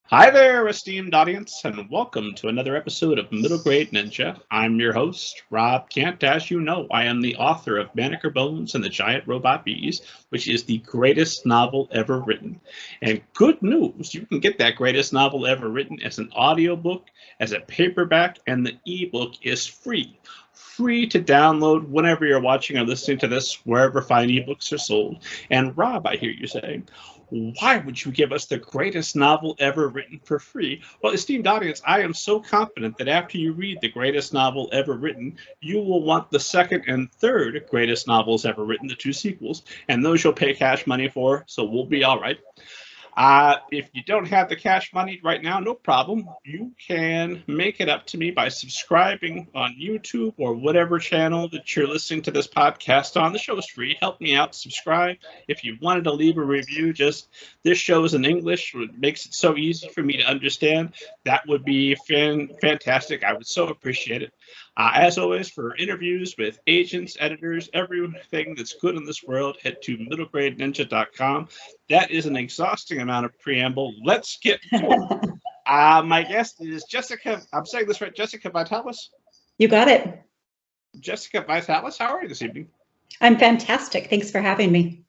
Hi there, esteemed audience, and welcome to another episode of Middle Grade Ninja. I'm your host, Rob Kent. As you know, I am the author of Banneker Bones and the Giant Robot Bees, which is the greatest novel ever written. And good news, you can get that greatest novel ever written as an audiobook, as a paperback, and the ebook is free. Free to download whenever you're watching or listening to this, wherever fine ebooks are sold. And Rob, I hear you saying, why would you give us the greatest novel ever written for free? Well, esteemed audience, I am so confident that after you read the greatest novel ever written, you will want the second and third greatest novels ever written, the two sequels, and those you'll pay cash money for, so we'll be all right. If you don't have the cash money right now, no problem. You can make it up to me by subscribing on YouTube or whatever channel that you're listening to this podcast on. The show is free. Help me out, subscribe. If you wanted to leave a review, just this show is in English. It makes it so easy for me to understand. That would be fantastic. I would so appreciate it. As always, for interviews with agents, editors, everything that's good in this world, head to middlegradeninja.com. That is an exhausting amount of preamble. Let's get to it. My guest is Jessica. I'm saying this right, Jessica Vitalis. You got it. Jessica Vitalis, how are you this evening? I'm fantastic. Thanks for having me.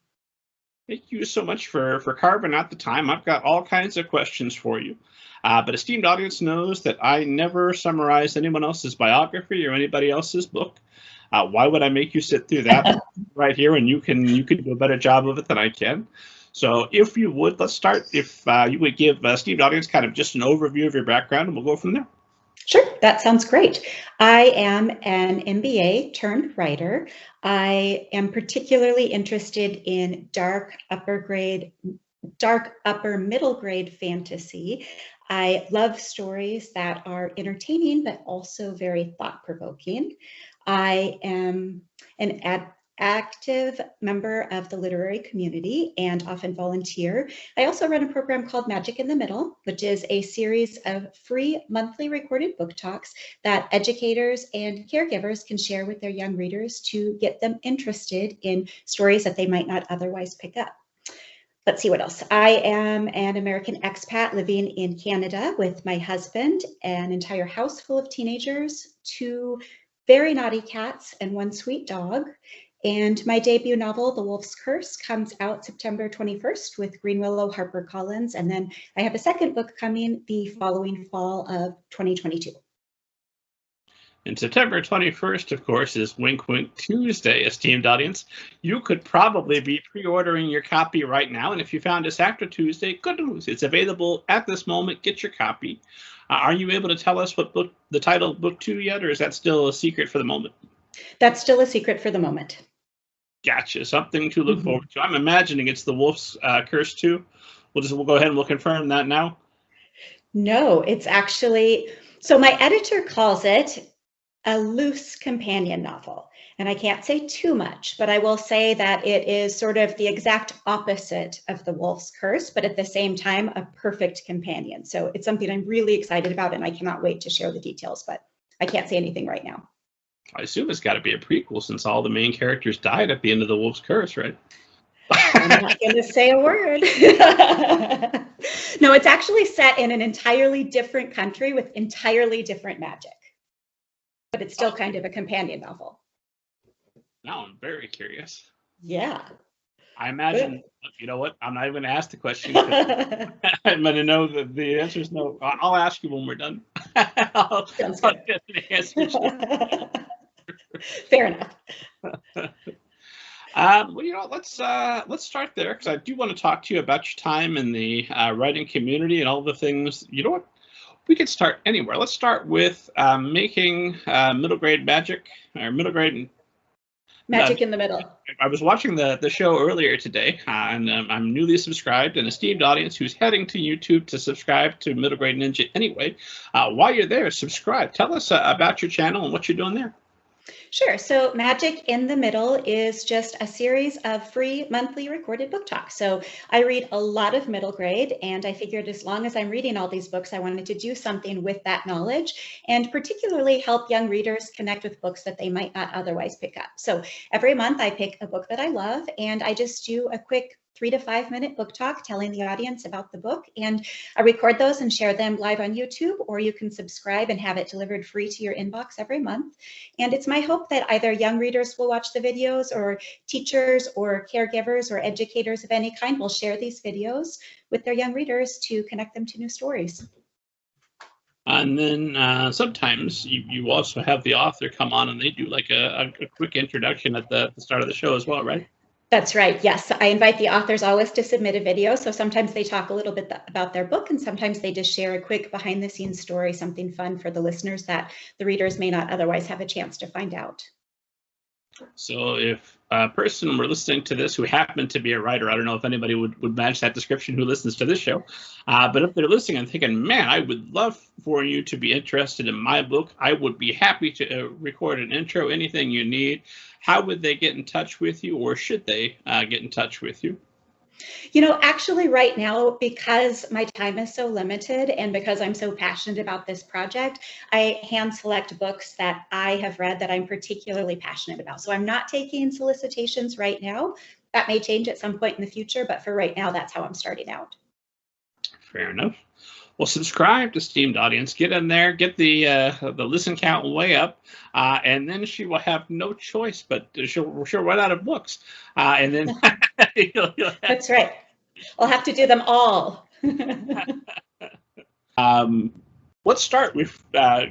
Thank you so much for carving out the time. I've got all kinds of questions for you. But esteemed audience knows that I never summarize anyone else's biography or anybody else's book. Why would I make you sit through that right here? And you can do a better job of it than I can. So if you would, let's start. If you would give esteemed audience kind of just an overview of your background, and we'll go from there. Sure, that sounds great. I am an MBA turned writer. I am particularly interested in dark upper middle grade fantasy. I love stories that are entertaining, but also very thought-provoking. I am an active member of the literary community and often volunteer. I also run a program called Magic in the Middle, which is a series of free monthly recorded book talks that educators and caregivers can share with their young readers to get them interested in stories that they might not otherwise pick up. Let's see what else. I am an American expat living in Canada with my husband, an entire house full of teenagers, 2 very naughty cats, and 1 sweet dog. And my debut novel, The Wolf's Curse, comes out September 21st with Greenwillow, HarperCollins. And then I have a second book coming the following fall of 2022. And September 21st, of course, is Wink Wink Tuesday, esteemed audience. You could probably be pre-ordering your copy right now. And if you found us after Tuesday, good news. It's available at this moment. Get your copy. Are you able to tell us what book, the title of book 2 yet, or is that still a secret for the moment? That's still a secret for the moment. Gotcha. Something to look forward to. I'm imagining it's The Wolf's Curse 2. We'll go ahead and we'll confirm that now. No, it's actually, so my editor calls it a loose companion novel. And I can't say too much, but I will say that it is sort of the exact opposite of The Wolf's Curse, but at the same time, a perfect companion. So it's something I'm really excited about, and I cannot wait to share the details, but I can't say anything right now. I assume it's got to be a prequel since all the main characters died at the end of The Wolf's Curse, right? I'm not going to say a word. No, it's actually set in an entirely different country with entirely different magic. But it's still kind of a companion novel. Now I'm very curious. Yeah. I imagine, you know what? I'm not even going to ask the question. I'm going to know that the answer is no. I'll ask you when we're done. I'll get the answer. Fair enough. Well, you know, let's start there because I do want to talk to you about your time in the writing community and all the things. You know what? We could start anywhere. Let's start with making middle grade magic or middle grade magic in the middle. I was watching the show earlier today, and I'm newly subscribed. An esteemed audience who's heading to YouTube to subscribe to Middle Grade Ninja anyway. While you're there, subscribe. Tell us about your channel and what you're doing there. Sure. So Magic in the Middle is just a series of free monthly recorded book talks. So I read a lot of middle grade, and I figured as long as I'm reading all these books, I wanted to do something with that knowledge and particularly help young readers connect with books that they might not otherwise pick up. So every month I pick a book that I love, and I just do a quick 3 to 5 minute book talk telling the audience about the book. And I record those and share them live on YouTube, or you can subscribe and have it delivered free to your inbox every month. And it's my hope that either young readers will watch the videos, or teachers or caregivers or educators of any kind will share these videos with their young readers to connect them to new stories. And then sometimes you also have the author come on and they do like a quick introduction at the start of the show as well, right? That's right. Yes. I invite the authors always to submit a video. So sometimes they talk a little bit about their book, and sometimes they just share a quick behind the scenes story, something fun for the listeners that the readers may not otherwise have a chance to find out. So if a person were listening to this who happened to be a writer, I don't know if anybody would match that description who listens to this show, but if they're listening and thinking, man, I would love for you to be interested in my book, I would be happy to record an intro, anything you need, how would they get in touch with you, or should they get in touch with you? You know, actually right now, because my time is so limited and because I'm so passionate about this project, I hand select books that I have read that I'm particularly passionate about. So I'm not taking solicitations right now. That may change at some point in the future, but for right now, that's how I'm starting out. Fair enough. Well, subscribe, esteemed audience. Get in there, get the listen count way up, and then she will have no choice, but she'll run out of books, and then That's right. I'll have to do them all. Let's start with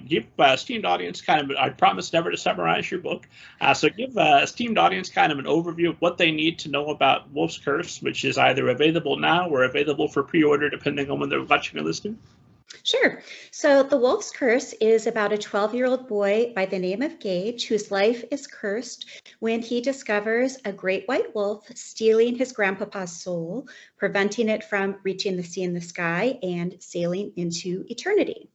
give esteemed audience kind of. I promise never to summarize your book, so give esteemed audience kind of an overview of what they need to know about Wolf's Curse, which is either available now or available for pre-order, depending on when they're watching or listening. Sure. So The Wolf's Curse is about a 12-year-old boy by the name of Gage, whose life is cursed when he discovers a great white wolf stealing his grandpapa's soul, preventing it from reaching the sea and the sky and sailing into eternity.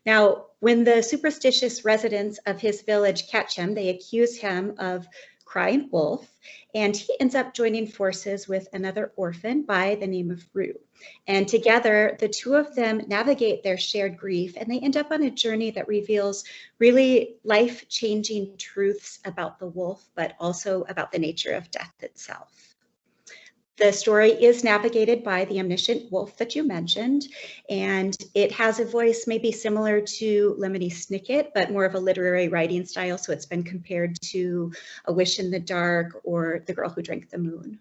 Now, when the superstitious residents of his village catch him, they accuse him of crying wolf, and he ends up joining forces with another orphan by the name of Rue. And together, the two of them navigate their shared grief, and they end up on a journey that reveals really life-changing truths about the wolf, but also about the nature of death itself. The story is navigated by the omniscient wolf that you mentioned, and it has a voice maybe similar to Lemony Snicket, but more of a literary writing style. So it's been compared to A Wish in the Dark or The Girl Who Drank the Moon.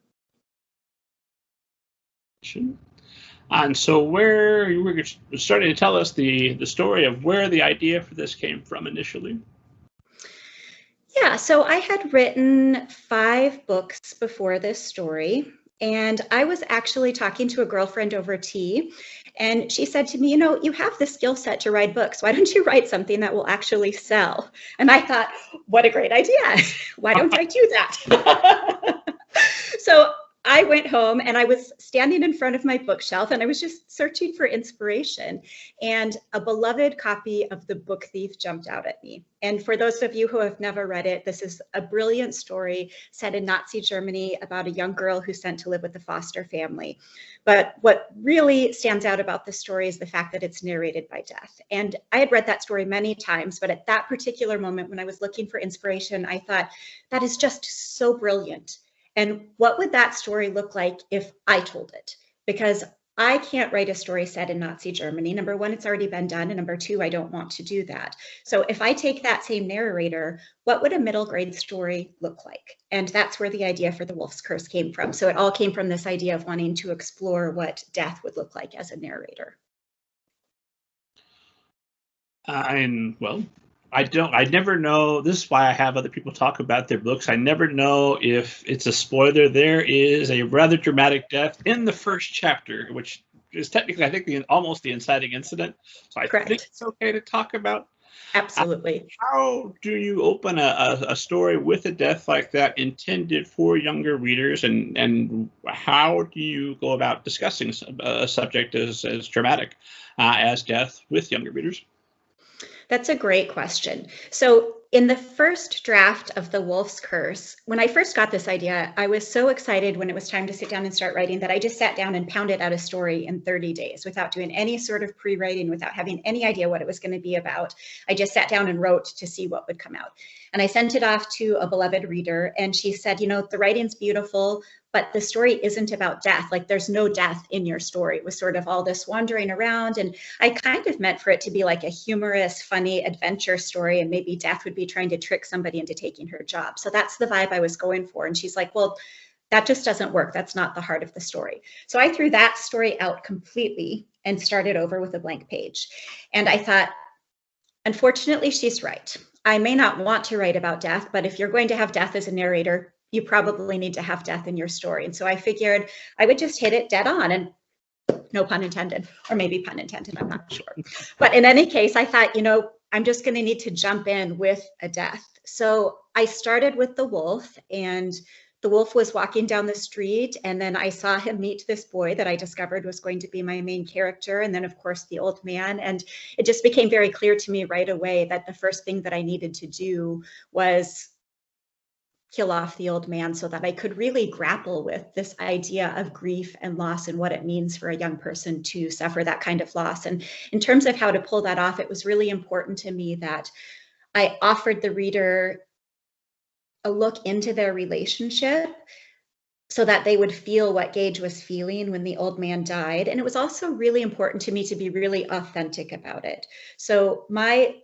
And so where you were starting to tell us the story of where the idea for this came from initially. Yeah, so I had written 5 books before this story. And I was actually talking to a girlfriend over tea, and she said to me, you know, you have the skill set to write books. Why don't you write something that will actually sell? And I thought, what a great idea. Why don't I do that? So I went home and I was standing in front of my bookshelf and I was just searching for inspiration, and a beloved copy of The Book Thief jumped out at me. And for those of you who have never read it, this is a brilliant story set in Nazi Germany about a young girl who's sent to live with a foster family. But what really stands out about this story is the fact that it's narrated by Death. And I had read that story many times, but at that particular moment when I was looking for inspiration, I thought, that is just so brilliant. And what would that story look like if I told it? Because I can't write a story set in Nazi Germany. Number one, it's already been done. And number two, I don't want to do that. So if I take that same narrator, what would a middle grade story look like? And that's where the idea for The Wolf's Curse came from. So it all came from this idea of wanting to explore what Death would look like as a narrator. I never know. This is why I have other people talk about their books. I never know if it's a spoiler. There is a rather dramatic death in the first chapter, which is technically, I think, almost the inciting incident. So I think it's okay to talk about. Absolutely. How do you open a story with a death like that intended for younger readers, and how do you go about discussing a subject as dramatic as death with younger readers? That's a great question. So In the first draft of The Wolf's Curse, when I first got this idea, I was so excited when it was time to sit down and start writing that I just sat down and pounded out a story in 30 days without doing any sort of pre-writing, without having any idea what it was going to be about. I just sat down and wrote to see what would come out. And I sent it off to a beloved reader, and she said, you know, the writing's beautiful, but the story isn't about death. Like, there's no death in your story. It was sort of all this wandering around. And I kind of meant for it to be like a humorous, funny adventure story. And maybe death would be trying to trick somebody into taking her job. So that's the vibe I was going for. And she's like, well, that just doesn't work. That's not the heart of the story. So I threw that story out completely and started over with a blank page. And I thought, unfortunately, she's right. I may not want to write about death, but if you're going to have death as a narrator, you probably need to have death in your story. And so I figured I would just hit it dead on, and no pun intended, or maybe pun intended, I'm not sure. But in any case, I thought, you know, I'm just going to need to jump in with a death. So I started with the wolf, and the wolf was walking down the street, and then I saw him meet this boy that I discovered was going to be my main character. And then, of course, the old man. And it just became very clear to me right away that the first thing that I needed to do was kill off the old man so that I could really grapple with this idea of grief and loss and what it means for a young person to suffer that kind of loss. And in terms of how to pull that off, it was really important to me that I offered the reader a look into their relationship so that they would feel what Gage was feeling when the old man died. And it was also really important to me to be really authentic about it. So my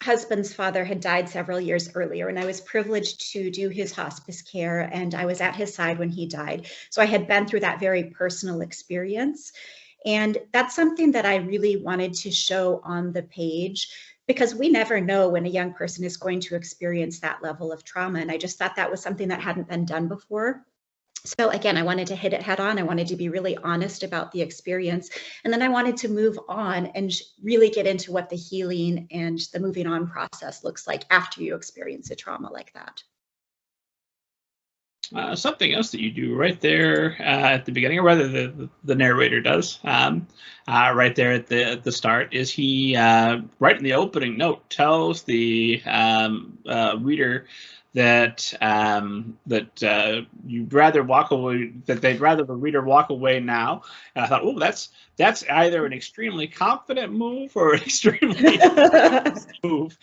husband's father had died several years earlier, and I was privileged to do his hospice care, and I was at his side when he died. So I had been through that very personal experience. And that's something that I really wanted to show on the page, because we never know when a young person is going to experience that level of trauma. And I just thought that was something that hadn't been done before. So again, I wanted to hit it head on. I wanted to be really honest about the experience. And then I wanted to move on and really get into what the healing and the moving on process looks like after you experience a trauma like that. Something else that you do right there at the beginning, or rather the narrator does, right there at the start, is he right in the opening note tells the reader that you'd rather walk away, that they'd rather the reader walk away now. And I thought, oh, that's either an extremely confident move or an extremely move.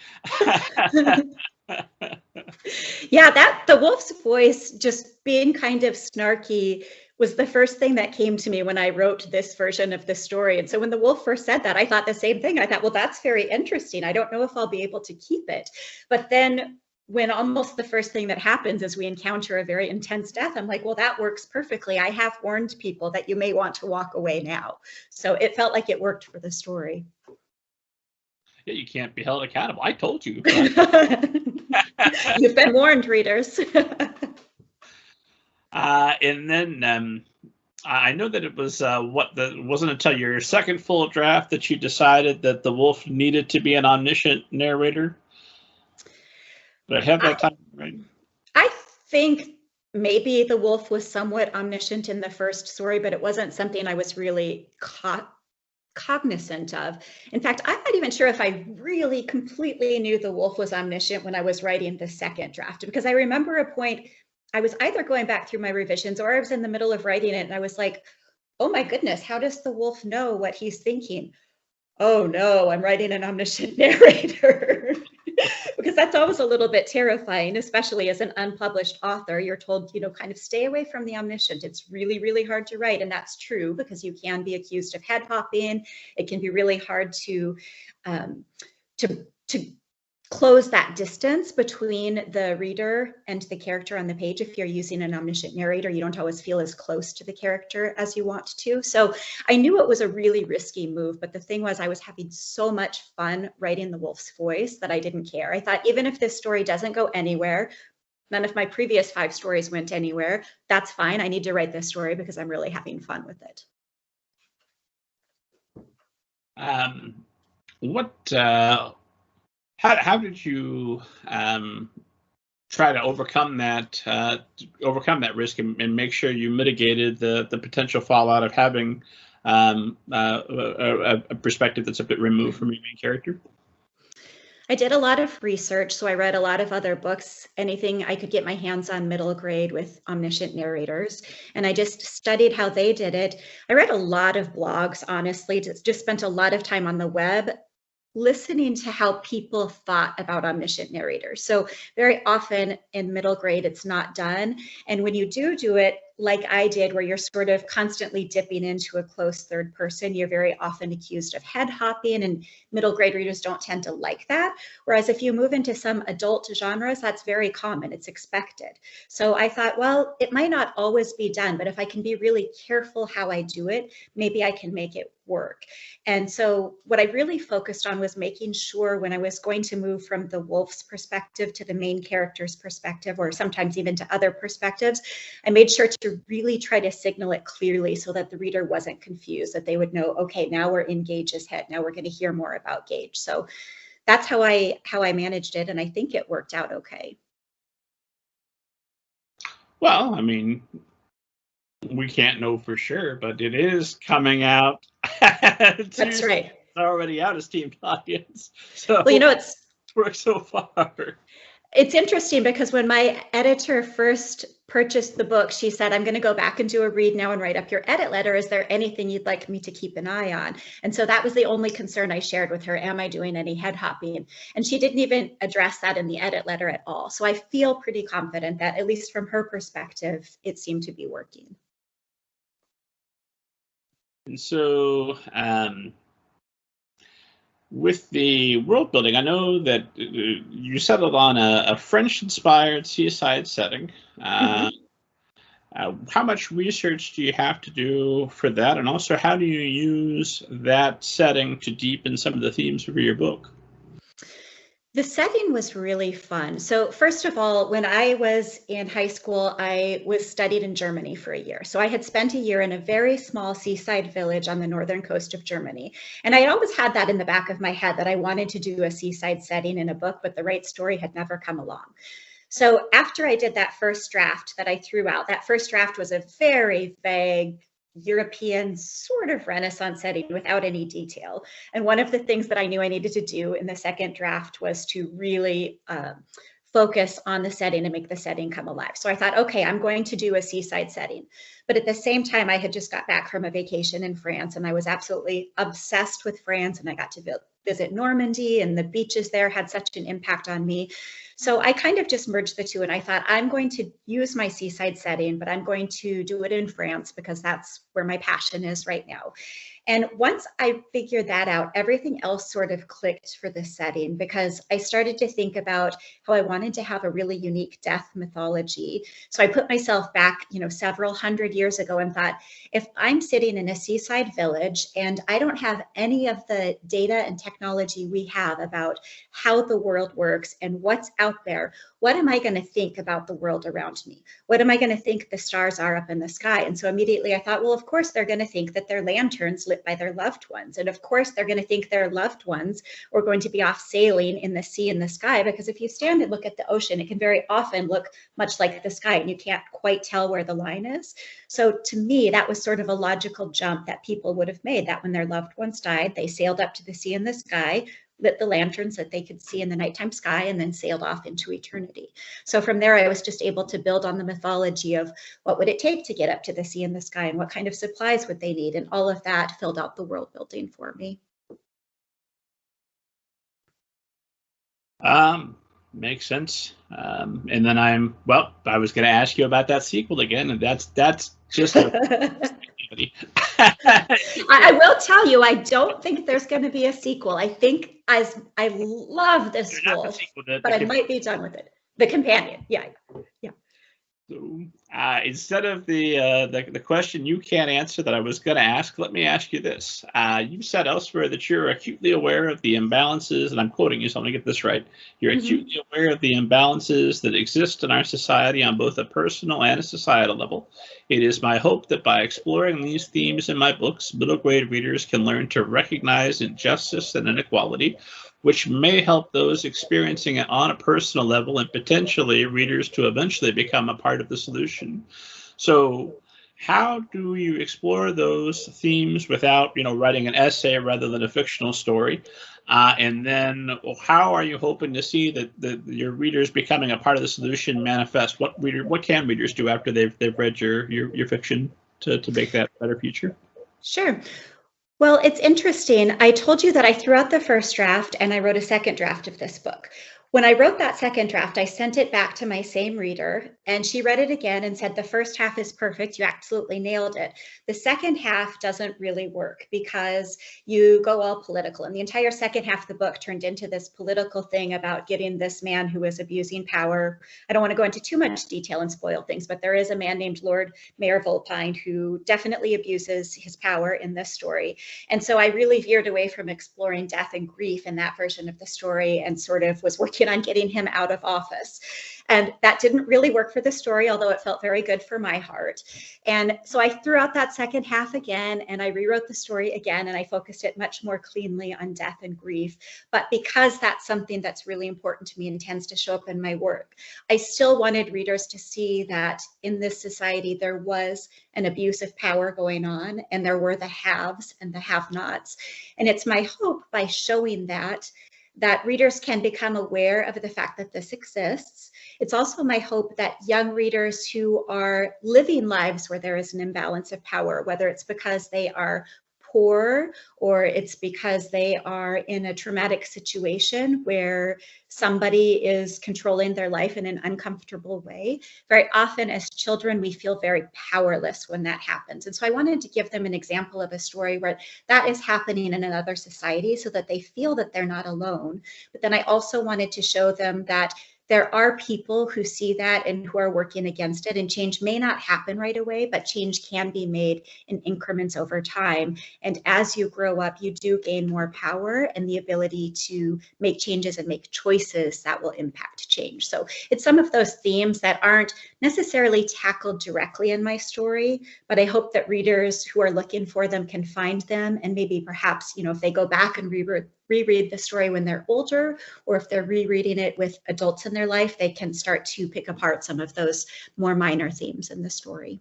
Yeah, that the wolf's voice just being kind of snarky was the first thing that came to me when I wrote this version of the story. And so when the wolf first said that, I thought the same thing. I thought, well, that's very interesting. I don't know if I'll be able to keep it. But then when almost the first thing that happens is we encounter a very intense death, I'm like, well, that works perfectly. I have warned people that you may want to walk away now. So it felt like it worked for the story. Yeah, you can't be held accountable. I told you. You've been warned, readers. And then I know that it was wasn't until your second full draft that you decided that the wolf needed to be an omniscient narrator. Did I have that time right? I think maybe the wolf was somewhat omniscient in the first story, but it wasn't something I was really cognizant of. In fact, I'm not even sure if I really completely knew the wolf was omniscient when I was writing the second draft, because I remember a point I was either going back through my revisions or I was in the middle of writing it and I was like, oh my goodness, how does the wolf know what he's thinking? Oh no, I'm writing an omniscient narrator. Because that's always a little bit terrifying, especially as an unpublished author. You're told, you know, kind of stay away from the omniscient. It's really, really hard to write. And that's true, because you can be accused of head hopping. It can be really hard to close that distance between the reader and the character on the page. If you're using an omniscient narrator, you don't always feel as close to the character as you want to. So I knew it was a really risky move, but the thing was I was having so much fun writing the wolf's voice that I didn't care. I thought, even if this story doesn't go anywhere, none of my previous 5 stories went anywhere, that's fine. I need to write this story because I'm really having fun with it. How did you try to overcome that risk and make sure you mitigated the potential fallout of having a perspective that's a bit removed from your main character? I did a lot of research, so I read a lot of other books, anything I could get my hands on middle grade with omniscient narrators, and I just studied how they did it. I read a lot of blogs, honestly, just spent a lot of time on the web listening to how people thought about omniscient narrators. So very often in middle grade, it's not done. And when you do it, like I did, where you're sort of constantly dipping into a close third person, you're very often accused of head hopping, and middle grade readers don't tend to like that. Whereas if you move into some adult genres, that's very common, it's expected. So I thought, well, it might not always be done, but if I can be really careful how I do it, maybe I can make it work. And so what I really focused on was making sure when I was going to move from the wolf's perspective to the main character's perspective, or sometimes even to other perspectives, I made sure to really try to signal it clearly so that the reader wasn't confused, that they would know, okay, now we're in Gage's head. Now we're going to hear more about Gage. So that's how I managed it. And I think it worked out okay. Well, I mean, we can't know for sure, but it is coming out. That's right. It's already out as team audience. So well, it's worked so far. It's interesting because when my editor first purchased the book, she said, I'm going to go back and do a read now and write up your edit letter. Is there anything you'd like me to keep an eye on? And so that was the only concern I shared with her. Am I doing any head hopping? And she didn't even address that in the edit letter at all. So I feel pretty confident that, at least from her perspective, it seemed to be working. And so with the world building, I know that you settled on a French-inspired seaside setting. How much research do you have to do for that? And also, how do you use that setting to deepen some of the themes of your book? The setting was really fun. So first of all, when I was in high school, I was studied in Germany for a year. So I had spent a year in a very small seaside village on the northern coast of Germany. And I had always had that in the back of my head, that I wanted to do a seaside setting in a book, but the right story had never come along. So after I did that first draft that I threw out, that first draft was a very vague European sort of Renaissance setting without any detail. And one of the things that I knew I needed to do in the second draft was to really focus on the setting and make the setting come alive. So I thought, okay, I'm going to do a seaside setting. But at the same time, I had just got back from a vacation in France, and I was absolutely obsessed with France, and I got to visit Normandy, and the beaches there had such an impact on me. So I kind of just merged the two, and I thought, I'm going to use my seaside setting, but I'm going to do it in France because that's where my passion is right now. And once I figured that out, everything else sort of clicked for the setting, because I started to think about how I wanted to have a really unique death mythology. So I put myself back, several hundred years ago and thought, if I'm sitting in a seaside village and I don't have any of the data and technology we have about how the world works and what's out there, what am I going to think about the world around me? What am I going to think the stars are up in the sky? And so immediately I thought, well, of course, they're going to think that they're lanterns lit by their loved ones. And of course, they're going to think their loved ones are going to be off sailing in the sea and the sky, because if you stand and look at the ocean, it can very often look much like the sky and you can't quite tell where the line is. So to me, that was sort of a logical jump that people would have made, that when their loved ones died, they sailed up to the sea and the sky, lit the lanterns that they could see in the nighttime sky, and then sailed off into eternity. So from there, I was just able to build on the mythology of what would it take to get up to the sea and the sky, and what kind of supplies would they need, and all of that filled out the world building for me. Makes sense. And then I was going to ask you about that sequel again, and that's just I will tell you, I don't think there's going to be a sequel. I think I love this wolf, but I might be done with it. The companion, yeah. So, instead of the question you can't answer that I was going to ask, let me ask you this. You said elsewhere that you're acutely aware of the imbalances, and I'm quoting you, so I'm going to get this right. You're acutely aware of the imbalances that exist in our society on both a personal and a societal level. It is my hope that by exploring these themes in my books, middle grade readers can learn to recognize injustice and inequality, which may help those experiencing it on a personal level, and potentially readers to eventually become a part of the solution. So how do you explore those themes without, writing an essay rather than a fictional story? And then how are you hoping to see that your readers becoming a part of the solution manifest? What can readers do after they've read your fiction to make that a better future? Sure. Well, it's interesting. I told you that I threw out the first draft and I wrote a second draft of this book. When I wrote that second draft, I sent it back to my same reader, and she read it again and said, the first half is perfect. You absolutely nailed it. The second half doesn't really work because you go all political. And the entire second half of the book turned into this political thing about getting this man who is abusing power. I don't want to go into too much detail and spoil things, but there is a man named Lord Mayor Volpine who definitely abuses his power in this story. And so I really veered away from exploring death and grief in that version of the story and sort of was working on getting him out of office. And that didn't really work for the story, although it felt very good for my heart. And so I threw out that second half again, and I rewrote the story again, and I focused it much more cleanly on death and grief. But because that's something that's really important to me and tends to show up in my work, I still wanted readers to see that in this society, there was an abuse of power going on, and there were the haves and the have-nots. And it's my hope by showing that readers can become aware of the fact that this exists. It's also my hope that young readers who are living lives where there is an imbalance of power, whether it's because they are poor or it's because they are in a traumatic situation where somebody is controlling their life in an uncomfortable way. Very often as children, we feel very powerless when that happens. And so I wanted to give them an example of a story where that is happening in another society so that they feel that they're not alone. But then I also wanted to show them that there are people who see that and who are working against it, and change may not happen right away, but change can be made in increments over time. And as you grow up, you do gain more power and the ability to make changes and make choices that will impact change. So it's some of those themes that aren't necessarily tackled directly in my story, but I hope that readers who are looking for them can find them, and maybe perhaps, if they go back and reread the story when they're older, or if they're rereading it with adults in their life, they can start to pick apart some of those more minor themes in the story.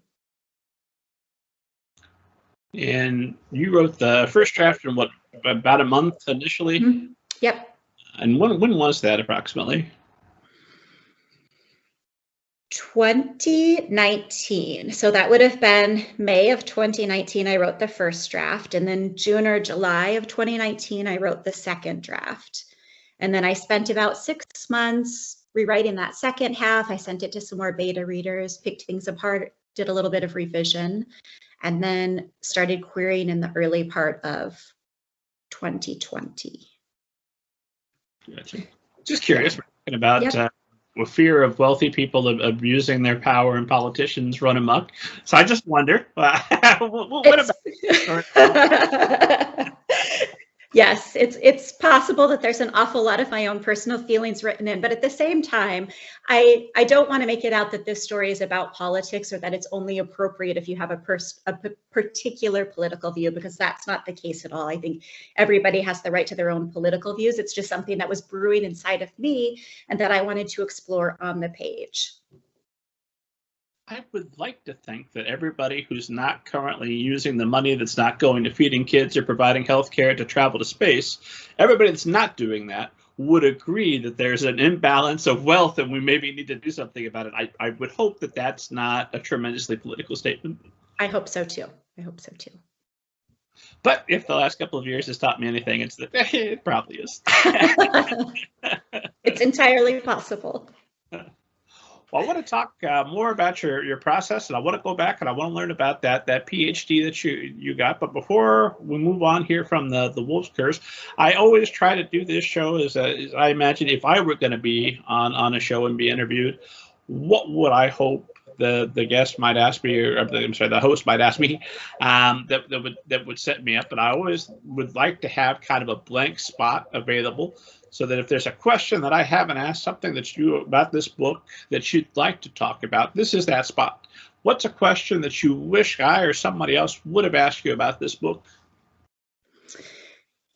And you wrote the first draft in what, about a month initially? Mm-hmm. Yep. And when was that approximately? 2019. So that would have been May of 2019, I wrote the first draft. And then June or July of 2019, I wrote the second draft. And then I spent about 6 months rewriting that second half. I sent it to some more beta readers, picked things apart, did a little bit of revision, and then started querying in the early part of 2020. Gotcha. Just curious, we're talking about with fear of wealthy people abusing their power and politicians run amok. So I just wonder, what about? Yes, it's possible that there's an awful lot of my own personal feelings written in, but at the same time, I don't want to make it out that this story is about politics or that it's only appropriate if you have a particular political view, because that's not the case at all. I think everybody has the right to their own political views. It's just something that was brewing inside of me and that I wanted to explore on the page. I would like to think that everybody who's not currently using the money that's not going to feeding kids or providing health care to travel to space, everybody that's not doing that would agree that there's an imbalance of wealth and we maybe need to do something about it. I would hope that that's not a tremendously political statement. I hope so too. But if the last couple of years has taught me anything, it's that it probably is. It's entirely possible. Well, I want to talk more about your process, and I want to go back and I want to learn about that PhD that you got. But before we move on here from the Wolf's Curse, I always try to do this show as I imagine if I were going to be on a show and be interviewed, what would I hope the guest might ask me, or I'm sorry, the host might ask me, that would set me up. And I always would like to have kind of a blank spot available, so that if there's a question that I haven't asked, something that you about this book that you'd like to talk about, this is that spot. What's a question that you wish I or somebody else would have asked you about this book?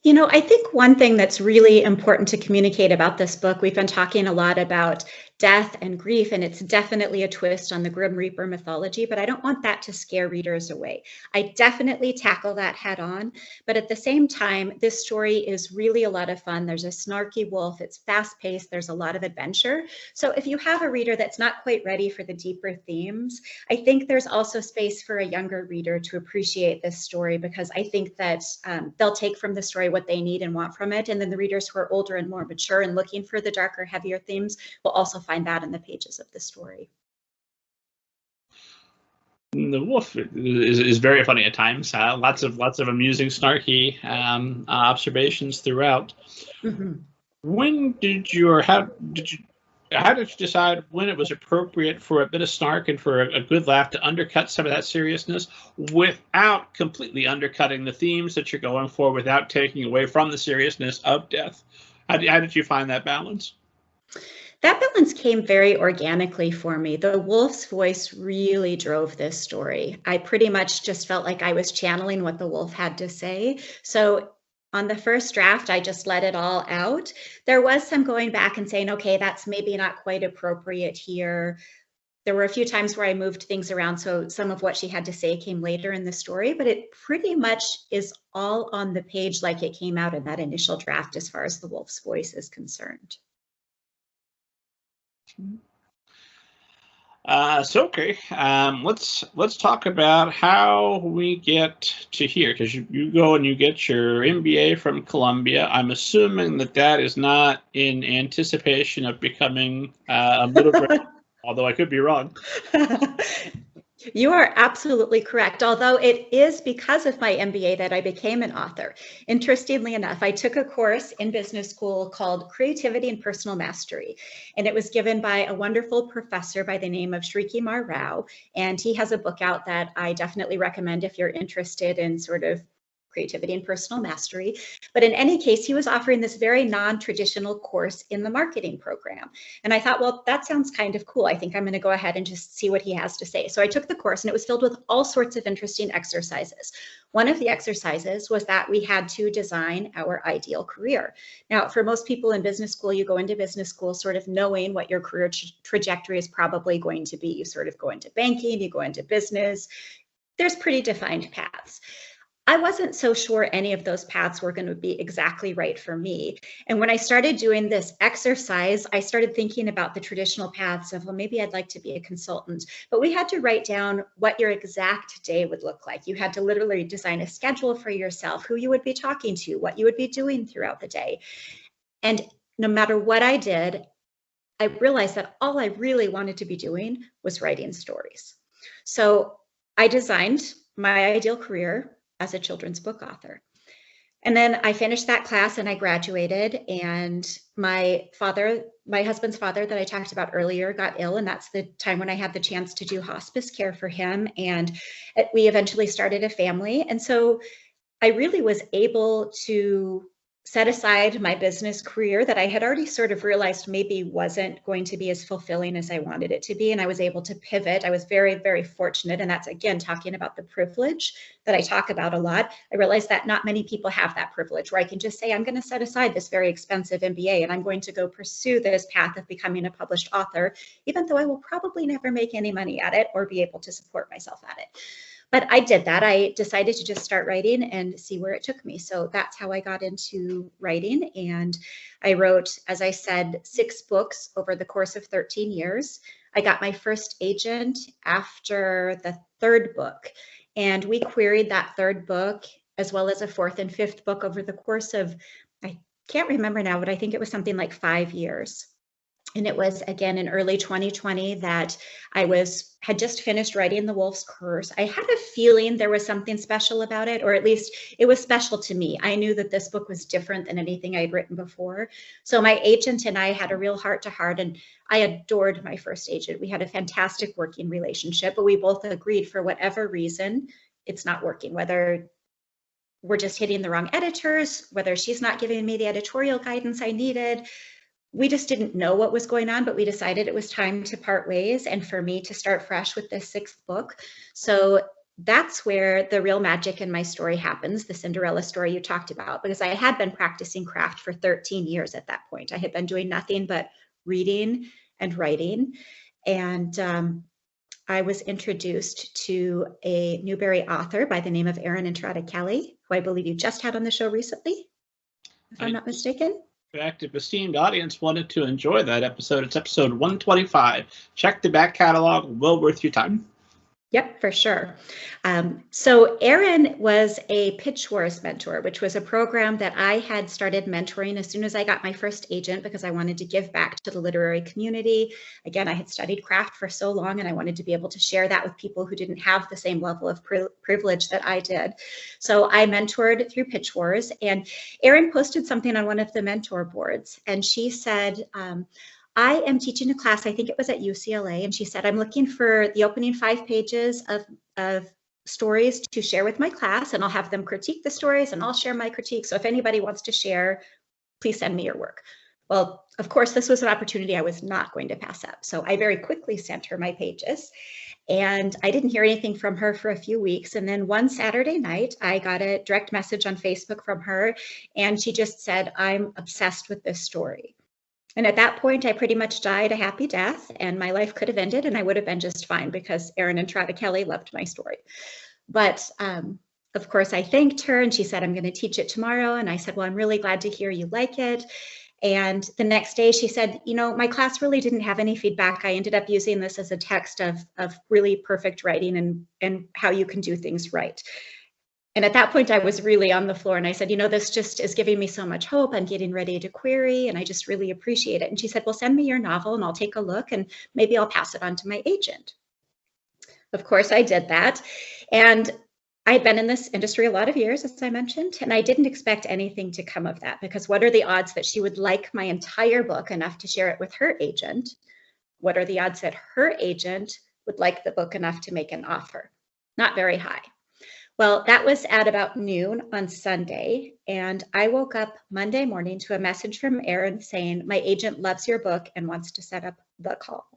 I think one thing that's really important to communicate about this book, we've been talking a lot about death and grief, and it's definitely a twist on the Grim Reaper mythology, but I don't want that to scare readers away. I definitely tackle that head on, but at the same time, this story is really a lot of fun. There's a snarky wolf, it's fast-paced, there's a lot of adventure. So if you have a reader that's not quite ready for the deeper themes, I think there's also space for a younger reader to appreciate this story, because I think that they'll take from the story what they need and want from it, and then the readers who are older and more mature and looking for the darker, heavier themes will also find that in the pages of the story. The wolf is very funny at times. Lots of amusing, snarky observations throughout. Mm-hmm. When did you, or how did you decide when it was appropriate for a bit of snark and for a good laugh to undercut some of that seriousness without completely undercutting the themes that you're going for, without taking away from the seriousness of death? How did you find that balance? That balance came very organically for me. The wolf's voice really drove this story. I pretty much just felt like I was channeling what the wolf had to say. So on the first draft, I just let it all out. There was some going back and saying, okay, that's maybe not quite appropriate here. There were a few times where I moved things around, so some of what she had to say came later in the story, but it pretty much is all on the page like it came out in that initial draft as far as the wolf's voice is concerned. Okay. Let's talk about how we get to here, because you go and you get your MBA from Columbia. I'm assuming that is not in anticipation of becoming a middle grade, although I could be wrong. You are absolutely correct, although it is because of my MBA that I became an author. Interestingly enough, I took a course in business school called Creativity and Personal Mastery, and it was given by a wonderful professor by the name of Shrikimar Rao, and he has a book out that I definitely recommend if you're interested in sort of creativity and personal mastery. But in any case, he was offering this very non-traditional course in the marketing program. And I thought, well, that sounds kind of cool. I think I'm going to go ahead and just see what he has to say. So I took the course, and it was filled with all sorts of interesting exercises. One of the exercises was that we had to design our ideal career. Now, for most people in business school, you go into business school sort of knowing what your career trajectory is probably going to be. You sort of go into banking, you go into business. There's pretty defined paths. I wasn't so sure any of those paths were going to be exactly right for me. And when I started doing this exercise, I started thinking about the traditional paths of, well, maybe I'd like to be a consultant. But we had to write down what your exact day would look like. You had to literally design a schedule for yourself, who you would be talking to, what you would be doing throughout the day. And no matter what I did, I realized that all I really wanted to be doing was writing stories. So I designed my ideal career as a children's book author. And then I finished that class and I graduated, and my husband's father that I talked about earlier got ill, and that's the time when I had the chance to do hospice care for him. And we eventually started a family. And so I really was able to set aside my business career that I had already sort of realized maybe wasn't going to be as fulfilling as I wanted it to be. And I was able to pivot. I was very, very fortunate. And that's, again, talking about the privilege that I talk about a lot. I realized that not many people have that privilege where I can just say, I'm going to set aside this very expensive MBA and I'm going to go pursue this path of becoming a published author, even though I will probably never make any money at it or be able to support myself at it. But I did that. I decided to just start writing and see where it took me. So that's how I got into writing. And I wrote, as I said, 6 books over the course of 13 years. I got my first agent after the 3rd book. And we queried that 3rd book as well as a 4th and 5th book over the course of, I can't remember now, but I think it was something like 5 years. And it was, again, in early 2020 that I had just finished writing The Wolf's Curse. I had a feeling there was something special about it, or at least it was special to me. I knew that this book was different than anything I'd written before. So my agent and I had a real heart-to-heart, and I adored my first agent. We had a fantastic working relationship, but we both agreed for whatever reason, it's not working, whether we're just hitting the wrong editors, whether she's not giving me the editorial guidance I needed. We just didn't know what was going on, but we decided it was time to part ways and for me to start fresh with this 6th book. So that's where the real magic in my story happens, the Cinderella story you talked about, because I had been practicing craft for 13 years at that point. I had been doing nothing but reading and writing. And I was introduced to a Newbery author by the name of Erin Entrada Kelley, who I believe you just had on the show recently, if I'm not mistaken. In fact, if esteemed audience wanted to enjoy that episode, it's episode 125. Check the back catalog, well worth your time. Yep, for sure. So Erin was a Pitch Wars mentor, which was a program that I had started mentoring as soon as I got my first agent because I wanted to give back to the literary community. Again, I had studied craft for so long and I wanted to be able to share that with people who didn't have the same level of privilege that I did. So I mentored through Pitch Wars, and Erin posted something on one of the mentor boards, and she said, I am teaching a class, I think it was at UCLA, and she said, I'm looking for the opening 5 pages of stories to share with my class, and I'll have them critique the stories and I'll share my critique. So if anybody wants to share, please send me your work. Well, of course, this was an opportunity I was not going to pass up. So I very quickly sent her my pages, and I didn't hear anything from her for a few weeks. And then one Saturday night, I got a direct message on Facebook from her, and she just said, I'm obsessed with this story. And at that point, I pretty much died a happy death, and my life could have ended and I would have been just fine because Erin Entrada Kelley loved my story. But of course, I thanked her, and she said, I'm going to teach it tomorrow. And I said, well, I'm really glad to hear you like it. And the next day she said, you know, my class really didn't have any feedback. I ended up using this as a text of really perfect writing and how you can do things right. And at that point, I was really on the floor, and I said, you know, this just is giving me so much hope. I'm getting ready to query, and I just really appreciate it. And she said, well, send me your novel and I'll take a look and maybe I'll pass it on to my agent. Of course, I did that. And I had been in this industry a lot of years, as I mentioned, and I didn't expect anything to come of that, because what are the odds that she would like my entire book enough to share it with her agent? What are the odds that her agent would like the book enough to make an offer? Not very high. Well, that was at about noon on Sunday, and I woke up Monday morning to a message from Erin saying, my agent loves your book and wants to set up the call.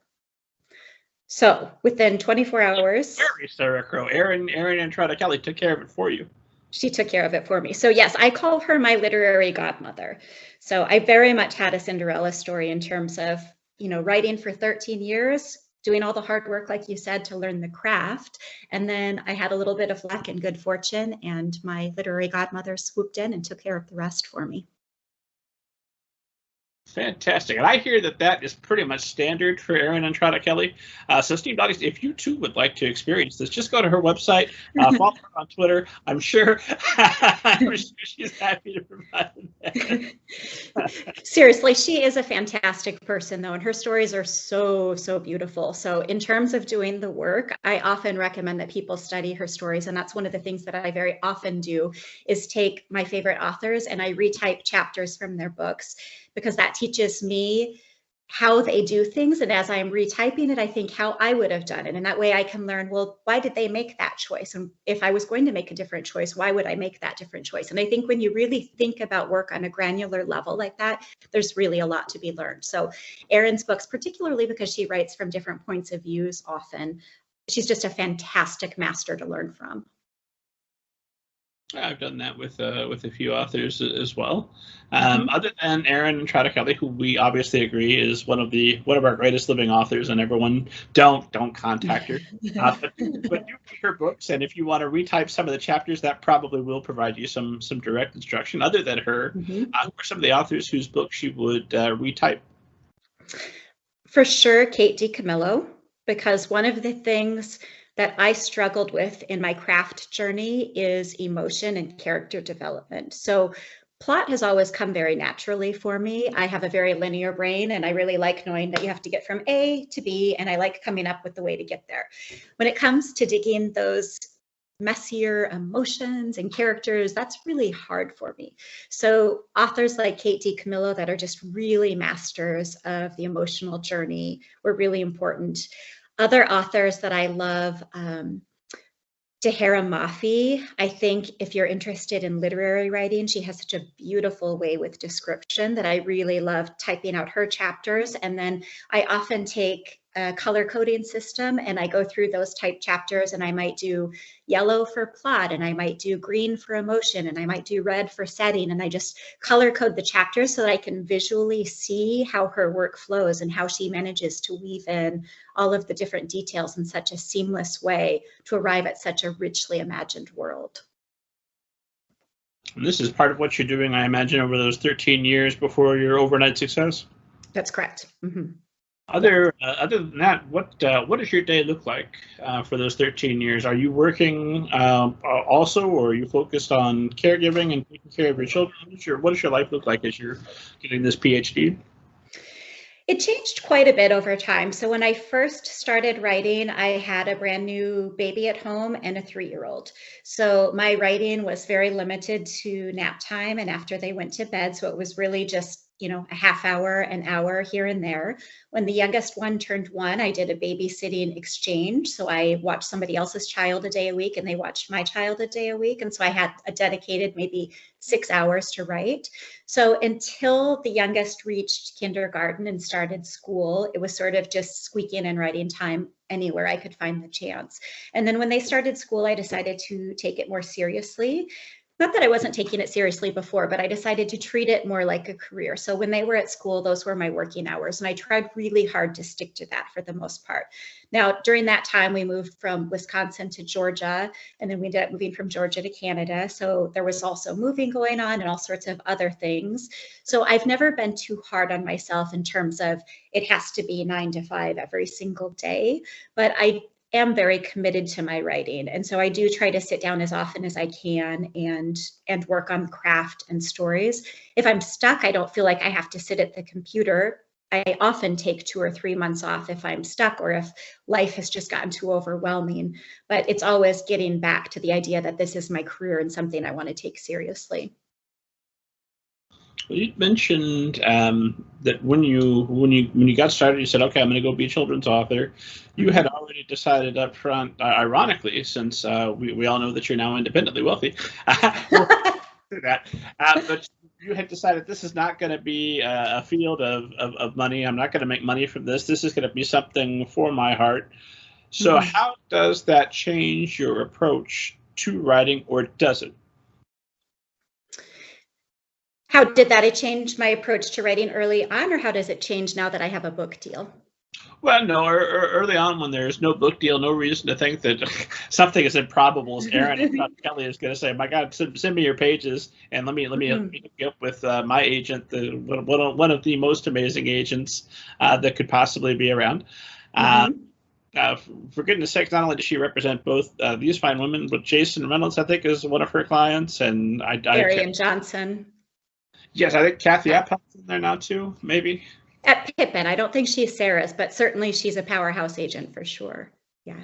So within 24 hours... Very Sara Crowe. Erin Entrada Kelley took care of it for you. She took care of it for me. So yes, I call her my literary godmother. So I very much had a Cinderella story in terms of, you know, writing for 13 years, doing all the hard work, like you said, to learn the craft. And then I had a little bit of luck and good fortune, and my literary godmother swooped in and took care of the rest for me. Fantastic. And I hear that that is pretty much standard for Erin Entrada Kelley. So, esteemed audience, if you too would like to experience this, just go to her website, follow her on Twitter. I'm sure she's happy to provide that. Seriously, she is a fantastic person, though, and her stories are so, so beautiful. So in terms of doing the work, I often recommend that people study her stories. And that's one of the things that I very often do, is take my favorite authors and I retype chapters from their books, because that teaches me how they do things. And as I'm retyping it, I think how I would have done it. And that way I can learn, well, why did they make that choice? And if I was going to make a different choice, why would I make that different choice? And I think when you really think about work on a granular level like that, there's really a lot to be learned. So Erin's books, particularly because she writes from different points of views often, she's just a fantastic master to learn from. I've done that with a few authors as well. Other than Erin Entrada Kelley, who we obviously agree is one of our greatest living authors, and everyone don't contact her. But do read her books, and if you want to retype some of the chapters, that probably will provide you some direct instruction. Other than her, who are some of the authors whose books she would retype? For sure, Kate DiCamillo, because one of the things that I struggled with in my craft journey is emotion and character development. So plot has always come very naturally for me. I have a very linear brain, and I really like knowing that you have to get from A to B, and I like coming up with the way to get there. When it comes to digging those messier emotions and characters, that's really hard for me. So authors like Kate DiCamillo that are just really masters of the emotional journey were really important. Other authors that I love, Tahira Mafi. I think if you're interested in literary writing, she has such a beautiful way with description that I really love typing out her chapters. And then I often take a color coding system, and I go through those type chapters, and I might do yellow for plot, and I might do green for emotion, and I might do red for setting, and I just color code the chapters so that I can visually see how her work flows and how she manages to weave in all of the different details in such a seamless way to arrive at such a richly imagined world. And this is part of what you're doing, I imagine, over those 13 years before your overnight success? That's correct. Mm-hmm. Other than that, what does your day look like for those 13 years? Are you working also, or are you focused on caregiving and taking care of your children? What does your life look like as you're getting this PhD? It changed quite a bit over time. So when I first started writing, I had a brand new baby at home and a 3-year-old. So my writing was very limited to nap time and after they went to bed. So it was really just, a half hour, an hour here and there. When the youngest one turned 1, I did a babysitting exchange. So I watched somebody else's child a day a week and they watched my child a day a week. And so I had a dedicated maybe 6 hours to write. So until the youngest reached kindergarten and started school, it was sort of just squeaking and writing time anywhere I could find the chance. And then when they started school, I decided to take it more seriously. Not that I wasn't taking it seriously before, but I decided to treat it more like a career. So when they were at school, those were my working hours. And I tried really hard to stick to that for the most part. Now, during that time, we moved from Wisconsin to Georgia, and then we ended up moving from Georgia to Canada. So there was also moving going on and all sorts of other things. So I've never been too hard on myself in terms of it has to be 9 to 5 every single day. But I am very committed to my writing. And so I do try to sit down as often as I can and work on craft and stories. If I'm stuck, I don't feel like I have to sit at the computer. I often take 2 or 3 months off if I'm stuck or if life has just gotten too overwhelming. But it's always getting back to the idea that this is my career and something I want to take seriously. Well, you mentioned that when you got started, you said, "Okay, I'm going to go be a children's author." You had already decided up front, ironically, since we all know that you're now independently wealthy, but you had decided this is not going to be a field of money. I'm not going to make money from this. This is going to be something for my heart. So how does that change your approach to writing, or does it? How did that change my approach to writing early on, or how does it change now that I have a book deal? Well, no, early on when there's no book deal, no reason to think that something as improbable as Erin Entrada Kelley is going to say, "My God, send me your pages and let me hook you up with my agent, one of the most amazing agents that could possibly be around." For goodness sakes, not only does she represent both these fine women, but Jason Reynolds, I think, is one of her clients, and Arian Johnson. Yes, I think Kathy Appel's in there now too, maybe. At Pippin, I don't think she's Sarah's, but certainly she's a powerhouse agent for sure. Yeah.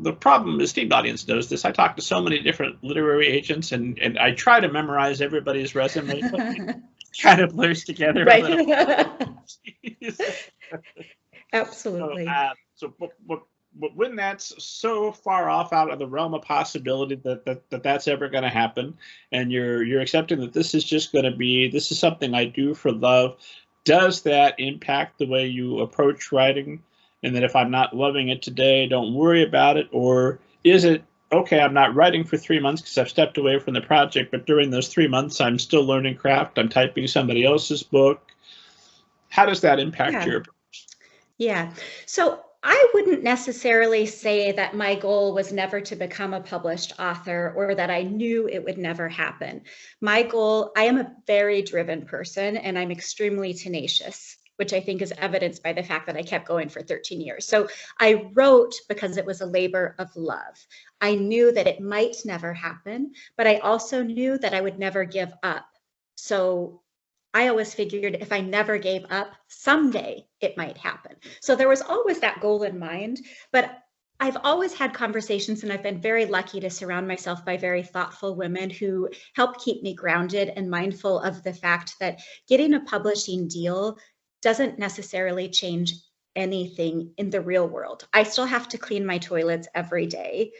The problem, esteemed audience knows this. I talk to so many different literary agents, and I try to memorize everybody's resume. Kind of blurs together a little. Absolutely. But when that's so far off out of the realm of possibility that's ever going to happen, and you're accepting that this is something I do for love, does that impact the way you approach writing? And that if I'm not loving it today, don't worry about it? Or is it, okay, I'm not writing for 3 months because I've stepped away from the project, but during those 3 months, I'm still learning craft, I'm typing somebody else's book. How does that impact your approach? Yeah. So I wouldn't necessarily say that my goal was never to become a published author or that I knew it would never happen. My goal, I am a very driven person and I'm extremely tenacious, which I think is evidenced by the fact that I kept going for 13 years. So I wrote because it was a labor of love. I knew that it might never happen, but I also knew that I would never give up. So I always figured if I never gave up, someday it might happen. So there was always that goal in mind, but I've always had conversations and I've been very lucky to surround myself by very thoughtful women who help keep me grounded and mindful of the fact that getting a publishing deal doesn't necessarily change anything in the real world. I still have to clean my toilets every day.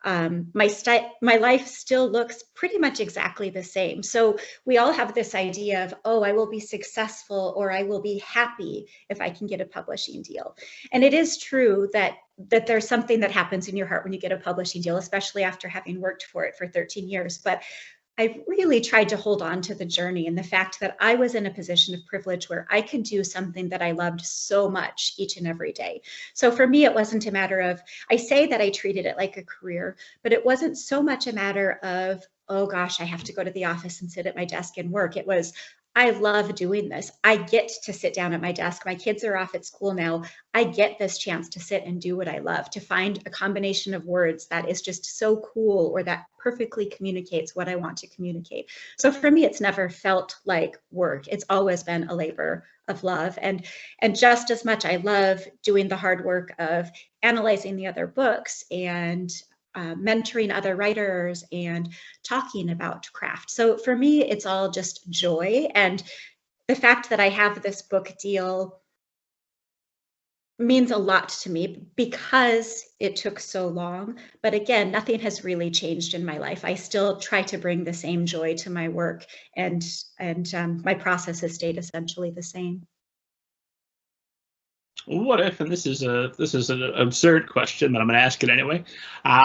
my life still looks pretty much exactly the same. So we all have this idea of, oh, I will be successful or I will be happy if I can get a publishing deal. And it is true that there's something that happens in your heart when you get a publishing deal, especially after having worked for it for 13 years. But I really tried to hold on to the journey and the fact that I was in a position of privilege where I could do something that I loved so much each and every day. So for me, it wasn't a matter of, I say that I treated it like a career, but it wasn't so much a matter of, oh gosh, I have to go to the office and sit at my desk and work. It was, I love doing this. I get to sit down at my desk. My kids are off at school now. I get this chance to sit and do what I love, to find a combination of words that is just so cool or that perfectly communicates what I want to communicate. So for me, it's never felt like work. It's always been a labor of love. And just as much, I love doing the hard work of analyzing the other books and mentoring other writers and talking about craft. So for me, it's all just joy. And the fact that I have this book deal means a lot to me because it took so long. But again, nothing has really changed in my life. I still try to bring the same joy to my work, and my process has stayed essentially the same. What if, and this is an absurd question, but I'm going to ask it anyway.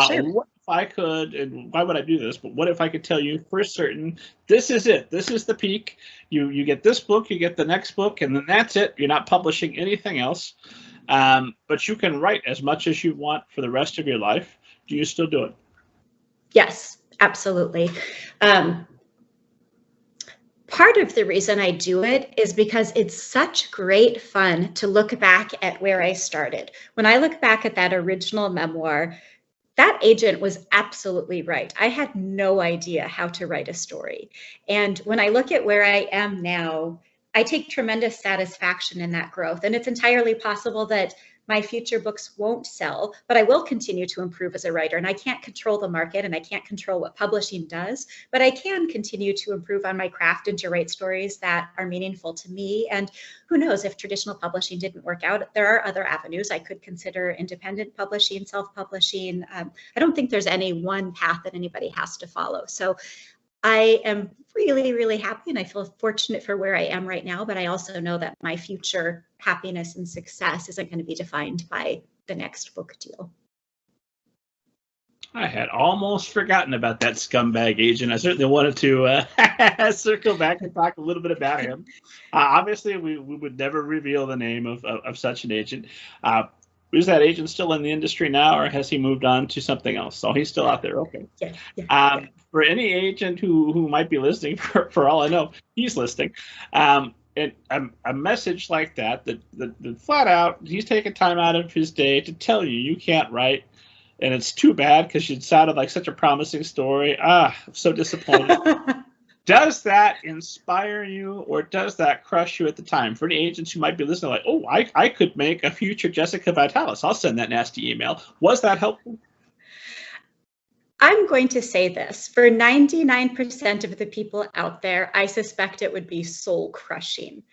Sure. What if I could, and why would I do this? But what if I could tell you for certain, this is it. This is the peak. You get this book, you get the next book, and then that's it. You're not publishing anything else. But you can write as much as you want for the rest of your life. Do you still do it? Yes, absolutely. Part of the reason I do it is because it's such great fun to look back at where I started. When I look back at that original memoir, that agent was absolutely right. I had no idea how to write a story. And when I look at where I am now, I take tremendous satisfaction in that growth. And it's entirely possible that my future books won't sell, but I will continue to improve as a writer. And I can't control the market and I can't control what publishing does, but I can continue to improve on my craft and to write stories that are meaningful to me. And who knows, if traditional publishing didn't work out, there are other avenues. I could consider independent publishing, self-publishing. I don't think there's any one path that anybody has to follow. So I am really, really happy and I feel fortunate for where I am right now, but I also know that my future happiness and success isn't going to be defined by the next book deal. I had almost forgotten about that scumbag agent. I certainly wanted to circle back and talk a little bit about him. Obviously, we would never reveal the name of such an agent. Is that agent still in the industry now, or has he moved on to something else? So he's still out there. Okay. Yeah. For any agent who might be listening, for all I know, he's listening. And a message like that flat out, he's taking time out of his day to tell you can't write. And it's too bad because it sounded like such a promising story. I'm so disappointed. Does that inspire you, or does that crush you at the time? For any agents who might be listening, like, oh, I could make a future Jessica Vitalis. I'll send that nasty email. Was that helpful? I'm going to say this. For 99% of the people out there, I suspect it would be soul crushing.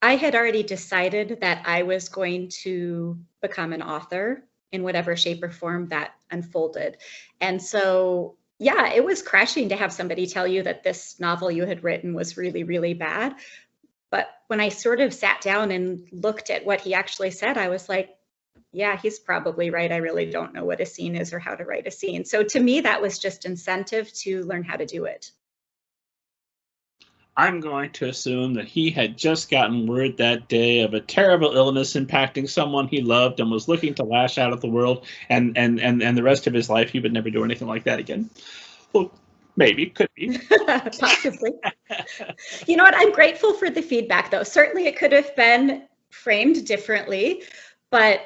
I had already decided that I was going to become an author in whatever shape or form that unfolded. And so, yeah, it was crushing to have somebody tell you that this novel you had written was really, really bad. But when I sort of sat down and looked at what he actually said, I was like, yeah, he's probably right. I really don't know what a scene is or how to write a scene. So to me, that was just incentive to learn how to do it. I'm going to assume that he had just gotten word that day of a terrible illness impacting someone he loved and was looking to lash out at the world, and the rest of his life he would never do anything like that again. Well, maybe, could be. Possibly. You know what? I'm grateful for the feedback, though. Certainly it could have been framed differently, but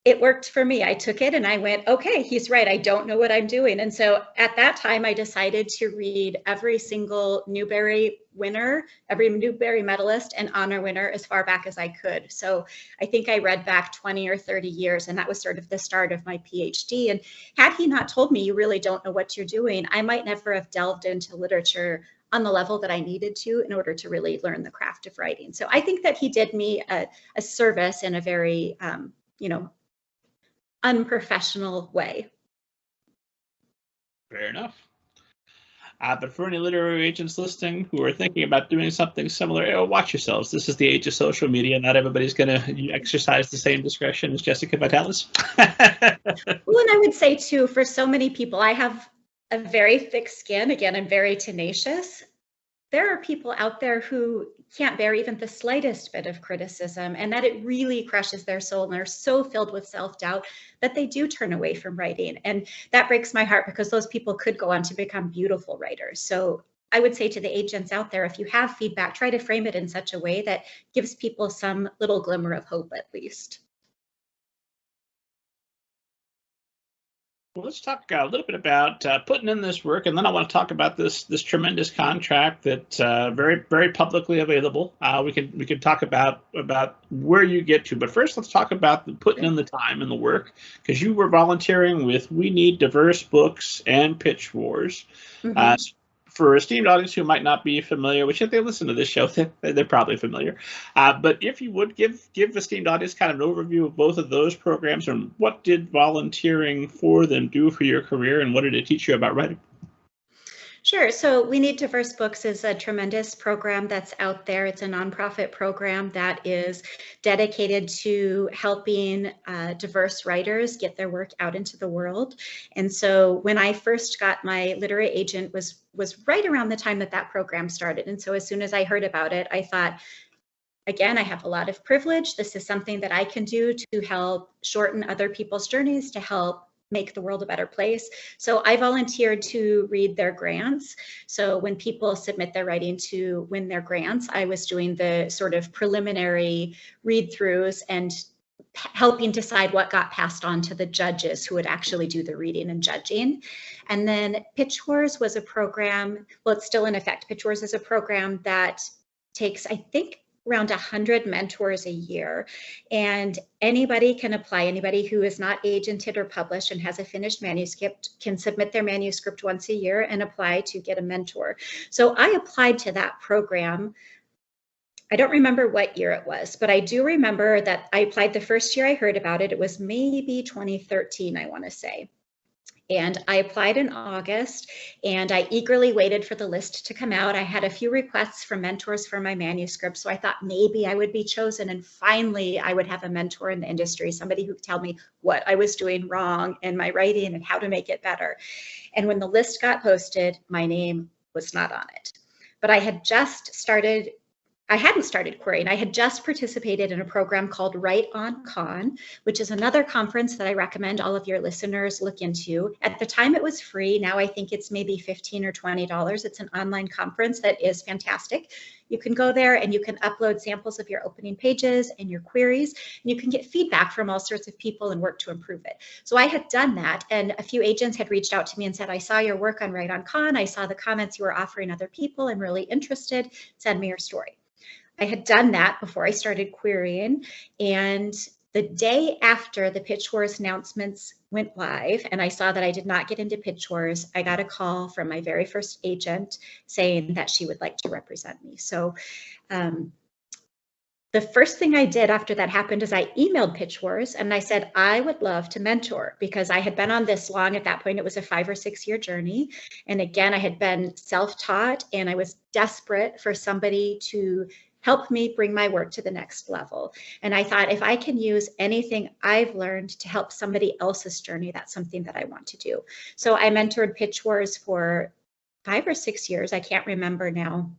it worked for me. I took it and I went, okay, he's right. I don't know what I'm doing. And so at that time, I decided to read every single Newbery winner, every Newbery medalist and honor winner as far back as I could. So I think I read back 20 or 30 years, and that was sort of the start of my PhD. And had he not told me, you really don't know what you're doing, I might never have delved into literature on the level that I needed to in order to really learn the craft of writing. So I think that he did me a service in a very, unprofessional way. Fair enough. But for any literary agents listening who are thinking about doing something similar, watch yourselves. This is the age of social media. Not everybody's going to exercise the same discretion as Jessica Vitalis. Well, and I would say too, for so many people, I have a very thick skin. Again, I'm very tenacious. There are people out there who can't bear even the slightest bit of criticism, and that it really crushes their soul, and they're so filled with self-doubt that they do turn away from writing. And that breaks my heart, because those people could go on to become beautiful writers. So I would say to the agents out there, if you have feedback, try to frame it in such a way that gives people some little glimmer of hope at least. Well, let's talk a little bit about putting in this work, and then I want to talk about this tremendous contract that's very, very publicly available. We can talk about where you get to, but first let's talk about putting in the time and the work, because you were volunteering with We Need Diverse Books and Pitch Wars. Mm-hmm. For esteemed audience who might not be familiar, which if they listen to this show, they're probably familiar. But if you would give esteemed audience kind of an overview of both of those programs, and what did volunteering for them do for your career, and what did it teach you about writing? Sure. So We Need Diverse Books is a tremendous program that's out there. It's a nonprofit program that is dedicated to helping diverse writers get their work out into the world. And so when I first got my literary agent was right around the time that program started. And so as soon as I heard about it, I thought, again, I have a lot of privilege. This is something that I can do to help shorten other people's journeys, to help make the world a better place. So I volunteered to read their grants. So when people submit their writing to win their grants, I was doing the sort of preliminary read-throughs and helping decide what got passed on to the judges who would actually do the reading and judging. And then Pitch Wars was a program, well, it's still in effect. Pitch Wars is a program that takes, I think, around 100 mentors a year, and anybody can apply. Anybody who is not agented or published and has a finished manuscript can submit their manuscript once a year and apply to get a mentor. So I applied to that program. I don't remember what year it was, but I do remember that I applied the first year I heard about it. It was maybe 2013, I want to say. And I applied in August, and I eagerly waited for the list to come out. I had a few requests from mentors for my manuscript, so I thought maybe I would be chosen, and finally I would have a mentor in the industry, somebody who could tell me what I was doing wrong in my writing and how to make it better. And when the list got posted, my name was not on it. But I hadn't started querying. I had just participated in a program called Write on Con, which is another conference that I recommend all of your listeners look into. At the time it was free. Now I think it's maybe $15 or $20. It's an online conference that is fantastic. You can go there and you can upload samples of your opening pages and your queries, and you can get feedback from all sorts of people and work to improve it. So I had done that, and a few agents had reached out to me and said, I saw your work on Write on Con. I saw the comments you were offering other people. I'm really interested. Send me your story. I had done that before I started querying, and the day after the Pitch Wars announcements went live and I saw that I did not get into Pitch Wars, I got a call from my very first agent saying that she would like to represent me. So the first thing I did after that happened is I emailed Pitch Wars and I said, I would love to mentor, because I had been on this long. At that point, it was a 5 or 6 year journey. And again, I had been self-taught, and I was desperate for somebody to help me bring my work to the next level. And I thought, if I can use anything I've learned to help somebody else's journey, that's something that I want to do. So I mentored Pitch Wars for 5 or 6 years. I can't remember now.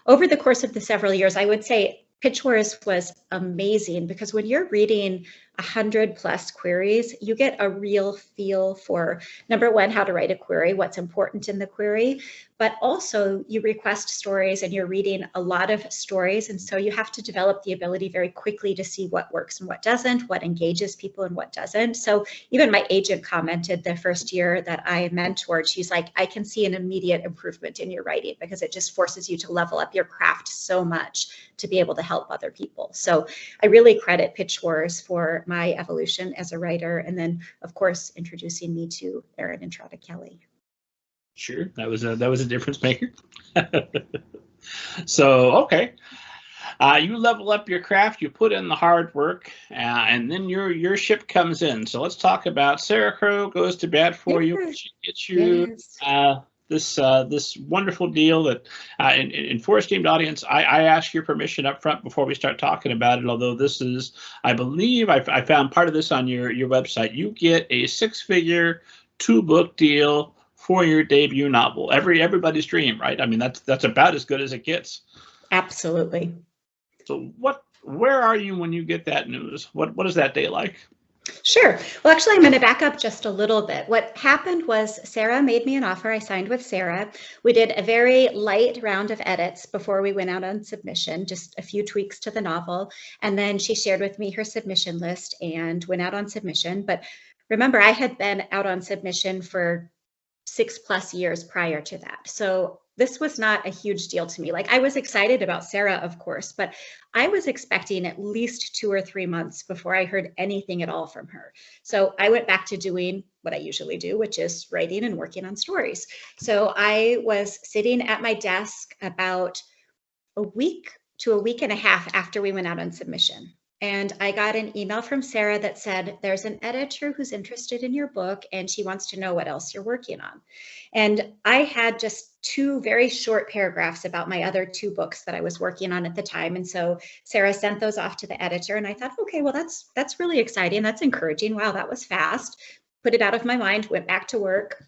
Over the course of the several years, I would say Pitch Wars was amazing, because when you're reading 100+ queries, you get a real feel for, number one, how to write a query, what's important in the query, but also you request stories and you're reading a lot of stories. And so you have to develop the ability very quickly to see what works and what doesn't, what engages people and what doesn't. So even my agent commented the first year that I mentored, she's like, I can see an immediate improvement in your writing, because it just forces you to level up your craft so much to be able to help other people. So I really credit Pitch Wars for my evolution as a writer, and then of course introducing me to Erin Entrada Kelley. Sure, that was a difference maker. So okay, You level up your craft, you put in the hard work, and then your ship comes in. So let's talk about Sara Crowe goes to bat for you. Yes. She gets you this wonderful deal that, and for esteemed audience, I ask your permission up front before we start talking about it. Although this is, I believe, I found part of this on your website. You get a 6-figure 2-book deal for your debut novel. Everybody's dream, right? I mean, that's about as good as it gets. Absolutely. So where are you when you get that news? What is that day like? Sure. Well, actually, I'm going to back up just a little bit. What happened was Sara made me an offer. I signed with Sara. We did a very light round of edits before we went out on submission, just a few tweaks to the novel. And then she shared with me her submission list and went out on submission. But remember, I had been out on submission for 6+ years prior to that. So this was not a huge deal to me. Like, I was excited about Sara, of course, but I was expecting at least 2 or 3 months before I heard anything at all from her. So I went back to doing what I usually do, which is writing and working on stories. So I was sitting at my desk about a week to a week and a half after we went out on submission. And I got an email from Sara that said, there's an editor who's interested in your book and she wants to know what else you're working on. And I had just 2 very short paragraphs about my other 2 books that I was working on at the time. And so Sara sent those off to the editor and I thought, okay, well, that's really exciting. That's encouraging. Wow, that was fast. Put it out of my mind, went back to work.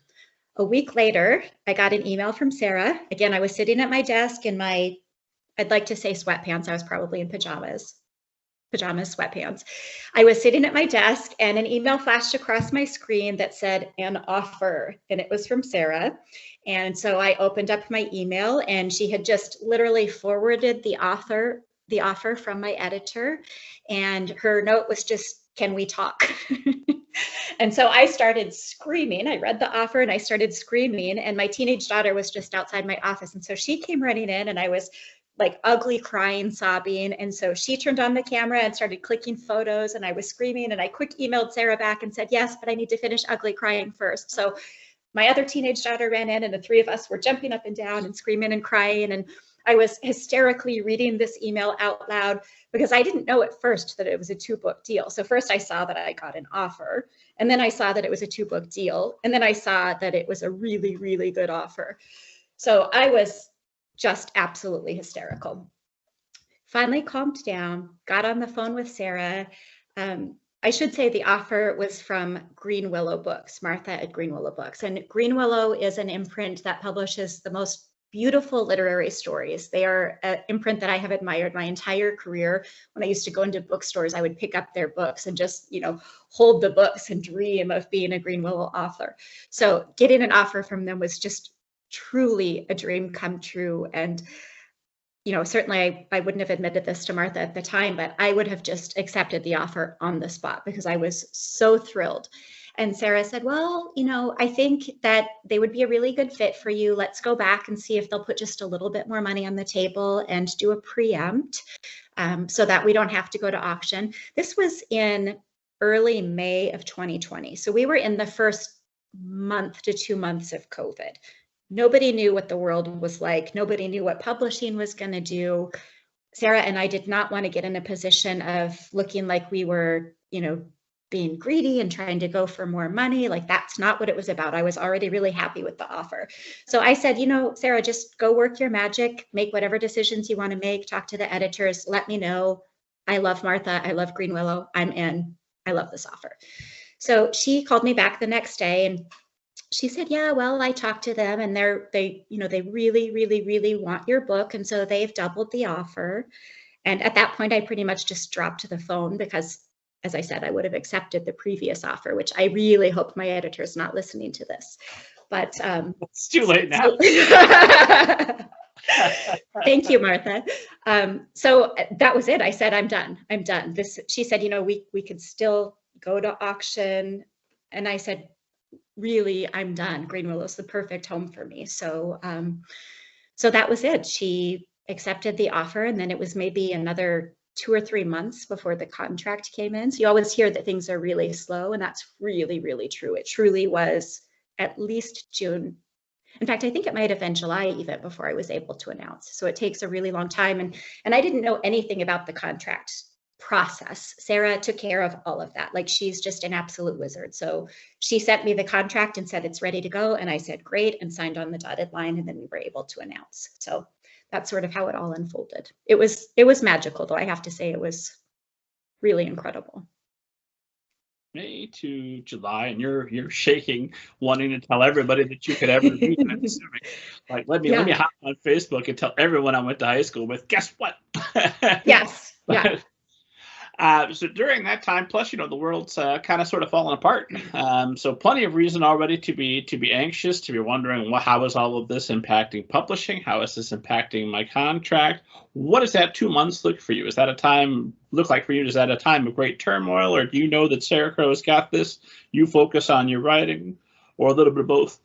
A week later, I got an email from Sara. Again, I was sitting at my desk in my, I'd like to say sweatpants. I was probably in pajamas, sweatpants. I was sitting at my desk and an email flashed across my screen that said an offer, and it was from Sara. And so I opened up my email and she had just literally forwarded the offer from my editor. And her note was just, can we talk? And so I started screaming. I read the offer and I started screaming, and my teenage daughter was just outside my office. And so she came running in and I was like ugly crying, sobbing. And so she turned on the camera and started clicking photos and I was screaming, and I quick emailed Sara back and said, yes, but I need to finish ugly crying first. So my other teenage daughter ran in and the 3 of us were jumping up and down and screaming and crying. And I was hysterically reading this email out loud because I didn't know at first that it was a 2-book deal. So first I saw that I got an offer, and then I saw that it was a 2-book deal. And then I saw that it was a really, really good offer. So I was just absolutely hysterical. Finally calmed down, got on the phone with Sara. I should say the offer was from Greenwillow Books, Martha at Greenwillow Books. And Greenwillow is an imprint that publishes the most beautiful literary stories. They are an imprint that I have admired my entire career. When I used to go into bookstores, I would pick up their books and just, hold the books and dream of being a Greenwillow author. So getting an offer from them was just truly a dream come true. And certainly I wouldn't have admitted this to Martha at the time, but I would have just accepted the offer on the spot because I was so thrilled. And Sara said, well, I think that they would be a really good fit for you. Let's go back and see if they'll put just a little bit more money on the table and do a preempt so that we don't have to go to auction. This was in early May of 2020. So we were in the first month to 2 months of COVID. Nobody knew what the world was like. Nobody knew what publishing was going to do. Sara and I did not want to get in a position of looking like we were, being greedy and trying to go for more money. Like, that's not what it was about. I was already really happy with the offer. So I said, Sara, just go work your magic, make whatever decisions you want to make, talk to the editors, let me know. I love Martha. I love Greenwillow. I'm in. I love this offer. So she called me back the next day and she said, yeah, well, I talked to them and they really, really, really want your book. And so they've doubled the offer. And at that point, I pretty much just dropped the phone because, as I said, I would have accepted the previous offer, which I really hope my editor is not listening to this. But it's too late now. Thank you, Martha. So that was it. I said, I'm done. She said, we could still go to auction. And I said, really, I'm done. Greenwillow's the perfect home for me. So that was it. She accepted the offer, and then it was maybe another 2 or 3 months before the contract came in. So you always hear that things are really slow, and that's really, really true. It truly was at least June. In fact, I think it might have been July even before I was able to announce. So it takes a really long time. And I didn't know anything about the contract process. Sara took care of all of that. Like, she's just an absolute wizard. So she sent me the contract and said it's ready to go. And I said, great, and signed on the dotted line. And then we were able to announce. So that's sort of how it all unfolded. It was magical, though. I have to say it was really incredible. May to July, and you're shaking, wanting to tell everybody that you could ever read. I'm assuming, like, let me hop on Facebook and tell everyone I went to high school with. Guess what? Yes. Yeah. So during that time, plus, the world's kind of sort of falling apart. So plenty of reason already to be anxious, to be wondering, well, how is all of this impacting publishing? How is this impacting my contract? What does that 2 months look for you? Is that a time look like for you? Is that a time of great turmoil, or do you know that Sara Crowe has got this? You focus on your writing, or a little bit of both?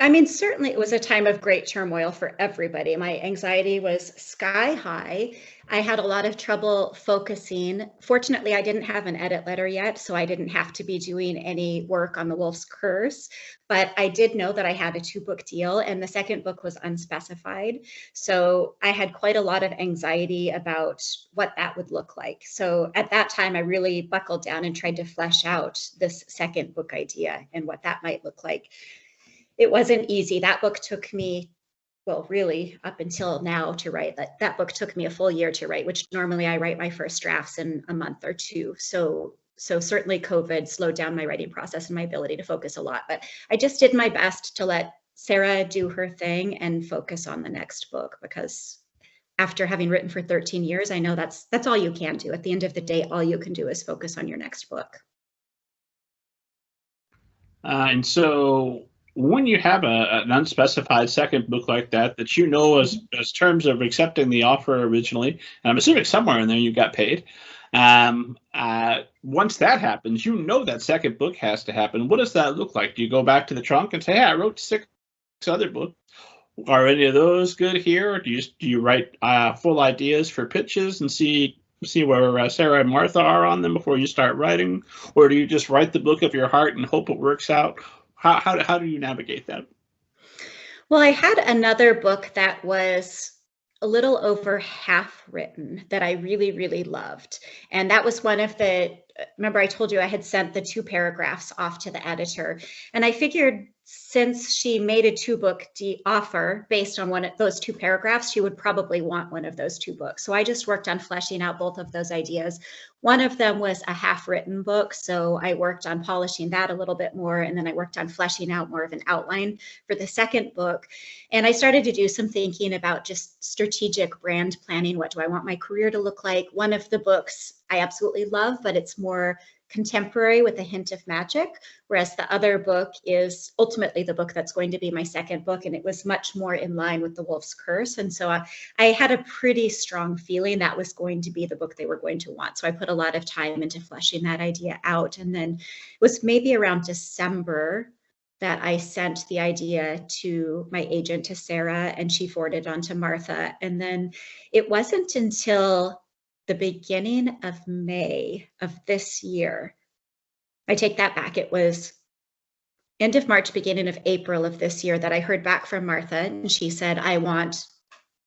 I mean, certainly it was a time of great turmoil for everybody. My anxiety was sky high. I had a lot of trouble focusing. Fortunately, I didn't have an edit letter yet, so I didn't have to be doing any work on The Wolf's Curse. But I did know that I had a 2-book deal, and the second book was unspecified. So I had quite a lot of anxiety about what that would look like. So at that time, I really buckled down and tried to flesh out this second book idea and what that might look like. It wasn't easy. That book took me, well, really up until now to write. That book took me a full year to write, which normally I write my first drafts in a month or two. So certainly COVID slowed down my writing process and my ability to focus a lot. But I just did my best to let Sara do her thing and focus on the next book, because after having written for 13 years, I know that's all you can do. At the end of the day, all you can do is focus on your next book. And so when you have an unspecified second book like that as terms of accepting the offer originally, and I'm assuming somewhere in there you got paid. Once that happens, that second book has to happen. What does that look like? Do you go back to the trunk and say, hey, I wrote 6 other books. Are any of those good here? Or do you write full ideas for pitches and see where Sara and Martha are on them before you start writing? Or do you just write the book of your heart and hope it works out? How do you navigate that? Well, I had another book that was a little over half written that I really, really loved. And that was one of remember I told you I had sent the 2 paragraphs off to the editor. And I figured, since she made a 2-book offer based on one of those 2 paragraphs, she would probably want one of those 2 books. So I just worked on fleshing out both of those ideas. One of them was a half-written book, so I worked on polishing that a little bit more, and then I worked on fleshing out more of an outline for the second book. And I started to do some thinking about just strategic brand planning. What do I want my career to look like? One of the books I absolutely love, but it's more contemporary with a hint of magic, whereas the other book is ultimately the book that's going to be my second book, and it was much more in line with The Wolf's Curse. And so I had a pretty strong feeling that was going to be the book they were going to want. So I put a lot of time into fleshing that idea out. And then it was maybe around December that I sent the idea to my agent, to Sara, and she forwarded it on to Martha. And then it wasn't until the beginning of May of this year, I take that back. It was end of March, beginning of April of this year that I heard back from Martha, and she said, I want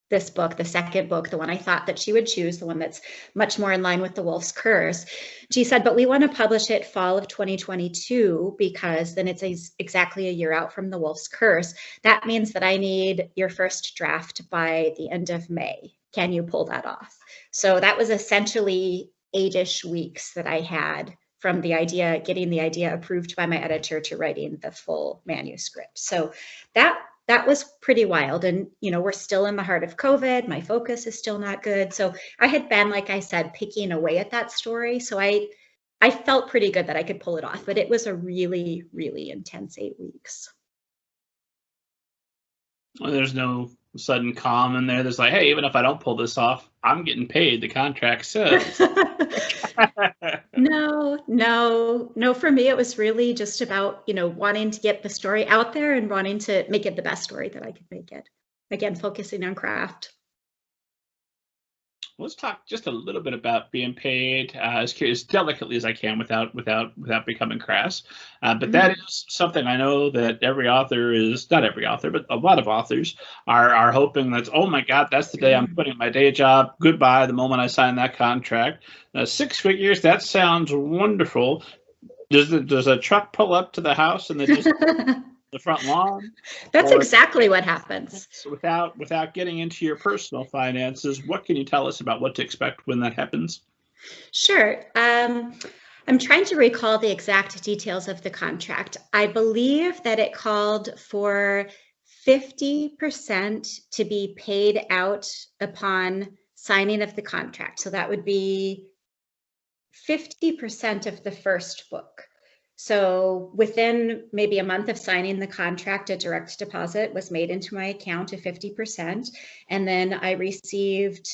this book, the second book, the one I thought that she would choose, the one that's much more in line with The Wolf's Curse. She said, but we want to publish it fall of 2022, because then it's exactly a year out from The Wolf's Curse. That means that I need your first draft by the end of May. Can you pull that off? So that was essentially 8-ish weeks that I had from the idea, getting the idea approved by my editor, to writing the full manuscript. So that was pretty wild. And, we're still in the heart of COVID. My focus is still not good. So I had been, like I said, picking away at that story. So I felt pretty good that I could pull it off, but it was a really, really intense 8 weeks. Well, there's no sudden calm in there. There's like, hey, even if I don't pull this off, I'm getting paid. The contract says. No. For me, it was really just about, wanting to get the story out there and wanting to make it the best story that I could make it. Again, focusing on craft. Let's talk just a little bit about being paid as delicately as I can without becoming crass. But that is something I know that every author is, not every author, but a lot of authors are hoping that, oh my God, that's the day I'm quitting my day job. Goodbye, the moment I sign that contract. 6 figures, that sounds wonderful. Does a truck pull up to the house and they just the front lawn? That's exactly what happens. So without getting into your personal finances, what can you tell us about what to expect when that happens? Sure. I'm trying to recall the exact details of the contract. I believe that it called for 50% to be paid out upon signing of the contract. So that would be 50% of the first book. So within maybe a month of signing the contract, a direct deposit was made into my account of 50%. And then I received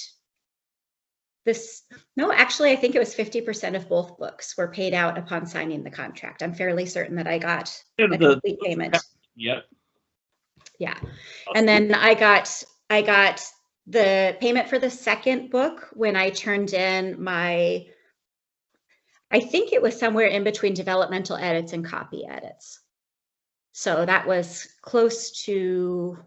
this, no, actually, I think it was 50% of both books were paid out upon signing the contract. I'm fairly certain that I got a complete payment. Yep. Yeah. And then I got the payment for the second book when I turned in my, I think it was somewhere in between developmental edits and copy edits. So that was close to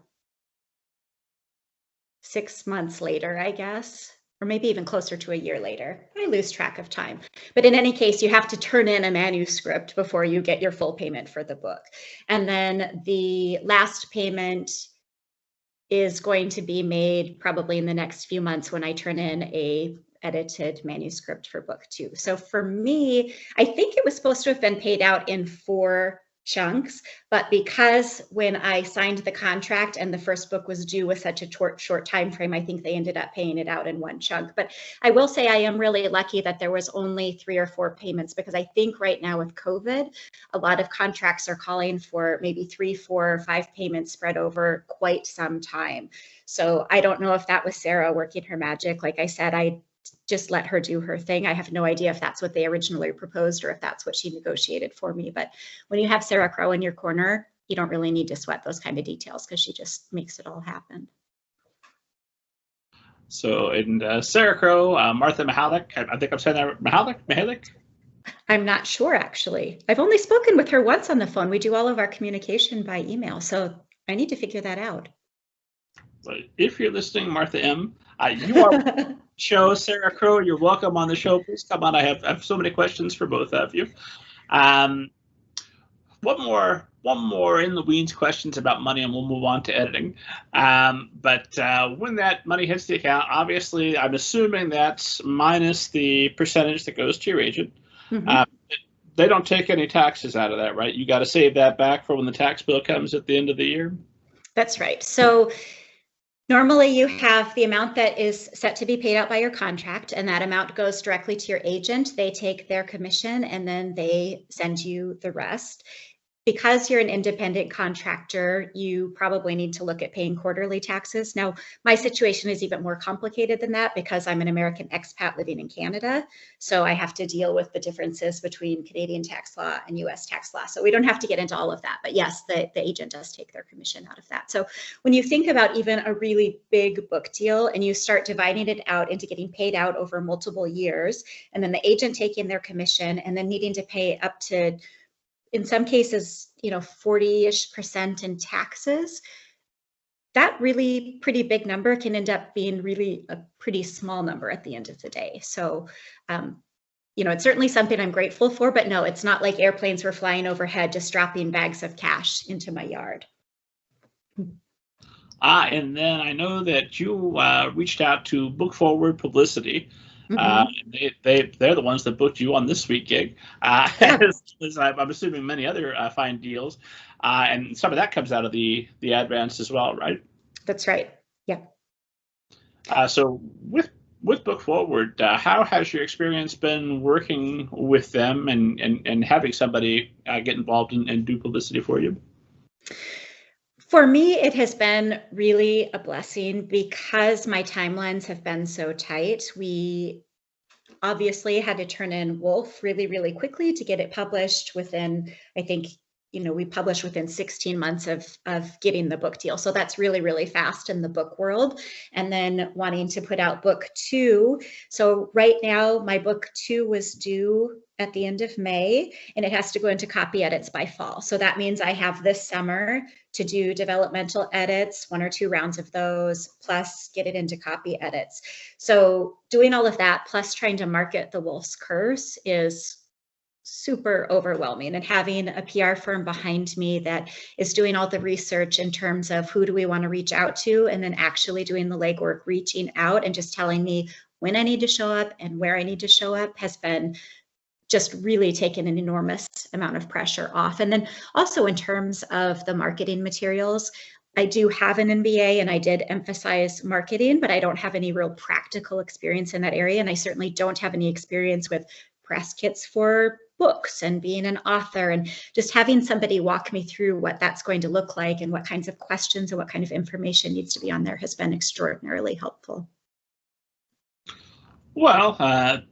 6 months later, I guess, or maybe even closer to a year later. I lose track of time. But in any case, you have to turn in a manuscript before you get your full payment for the book. And then the last payment is going to be made probably in the next few months when I turn in a edited manuscript for book 2. So for me, I think it was supposed to have been paid out in 4 chunks, but because when I signed the contract and the first book was due with such a short time frame, I think they ended up paying it out in 1 chunk. But I will say I am really lucky that there was only 3 or 4 payments, because I think right now with COVID, a lot of contracts are calling for maybe 3, 4, or 5 payments spread over quite some time. So I don't know if that was Sara working her magic. Like I said, I just let her do her thing. I have no idea if that's what they originally proposed or if that's what she negotiated for me. But when you have Sara Crowe in your corner, you don't really need to sweat those kind of details because she just makes it all happen. So in Sara Crowe, Martha Mihalik, I think I'm saying that Mihalik? I'm not sure, actually. I've only spoken with her once on the phone. We do all of our communication by email, so I need to figure that out. But if you're listening, Martha M., you are show Sara Crowe. You're welcome on the show. Please come on. I have so many questions for both of you. One more in the weeds questions about money, and we'll move on to editing. But when that money hits the account, obviously, I'm assuming that's minus the percentage that goes to your agent. They don't take any taxes out of that, right? You got to save that back for when the tax bill comes at the end of the year. That's right. So normally you have the amount that is set to be paid out by your contract, and that amount goes directly to your agent. They take their commission and then they send you the rest. Because you're an independent contractor, you probably need to look at paying quarterly taxes. Now, my situation is even more complicated than that because I'm an American expat living in Canada. So I have to deal with the differences between Canadian tax law and US tax law. So we don't have to get into all of that. But yes, the agent does take their commission out of that. So when you think about even a really big book deal and you start dividing it out into getting paid out over multiple years, and then the agent taking their commission and then needing to pay up to, in some cases, 40-ish% in taxes, that really pretty big number can end up being really a pretty small number at the end of the day. So, it's certainly something I'm grateful for, but no, it's not like airplanes were flying overhead just dropping bags of cash into my yard. And then I know that you reached out to Book Forward Publicity. They're the ones that booked you on this week gig, as I'm assuming many other fine deals, and some of that comes out of the advance as well, right? That's right. Yeah. So with Book Forward, how has your experience been working with them and having somebody get involved and do publicity for you? For me, it has been really a blessing because my timelines have been so tight. We obviously had to turn in Wolf really, really quickly to get it published within, I think, we publish within 16 months of getting the book deal. So that's really, really fast in the book world. And then wanting to put out book 2. So right now, my book 2 was due at the end of May, and it has to go into copy edits by fall. So that means I have this summer to do developmental edits, 1 or 2 rounds of those, plus get it into copy edits. So doing all of that, plus trying to market The Wolf's Curse is super overwhelming, and having a PR firm behind me that is doing all the research in terms of who do we want to reach out to, and then actually doing the legwork, reaching out and just telling me when I need to show up and where I need to show up has been just really taken an enormous amount of pressure off. And then also in terms of the marketing materials, I do have an MBA and I did emphasize marketing, but I don't have any real practical experience in that area. And I certainly don't have any experience with press kits for books and being an author, and just having somebody walk me through what that's going to look like and what kinds of questions and what kind of information needs to be on there has been extraordinarily helpful. Well,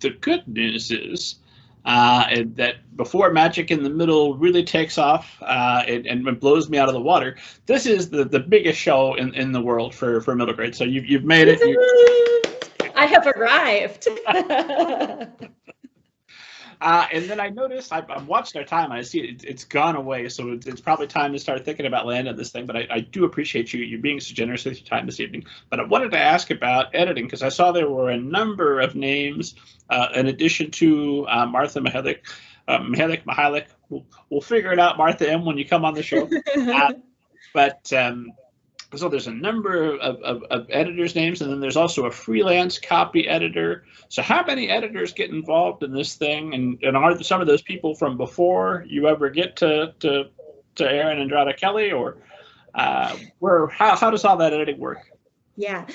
the good news is that before Magic in the Middle really takes off and blows me out of the water, this is the biggest show in the world for middle grade. So you've made it. I have arrived. And then I noticed, I've watched our time, and I see it's gone away, so it's probably time to start thinking about landing this thing, but I do appreciate you being so generous with your time this evening. But I wanted to ask about editing, because I saw there were a number of names, in addition to Martha Mihalik. We'll figure it out, Martha M., when you come on the show. So there's a number of editors' names, and then there's also a freelance copy editor. So how many editors get involved in this thing, and are some of those people from before you ever get to Erin Entrada Kelley, or how does all that editing work? Yeah.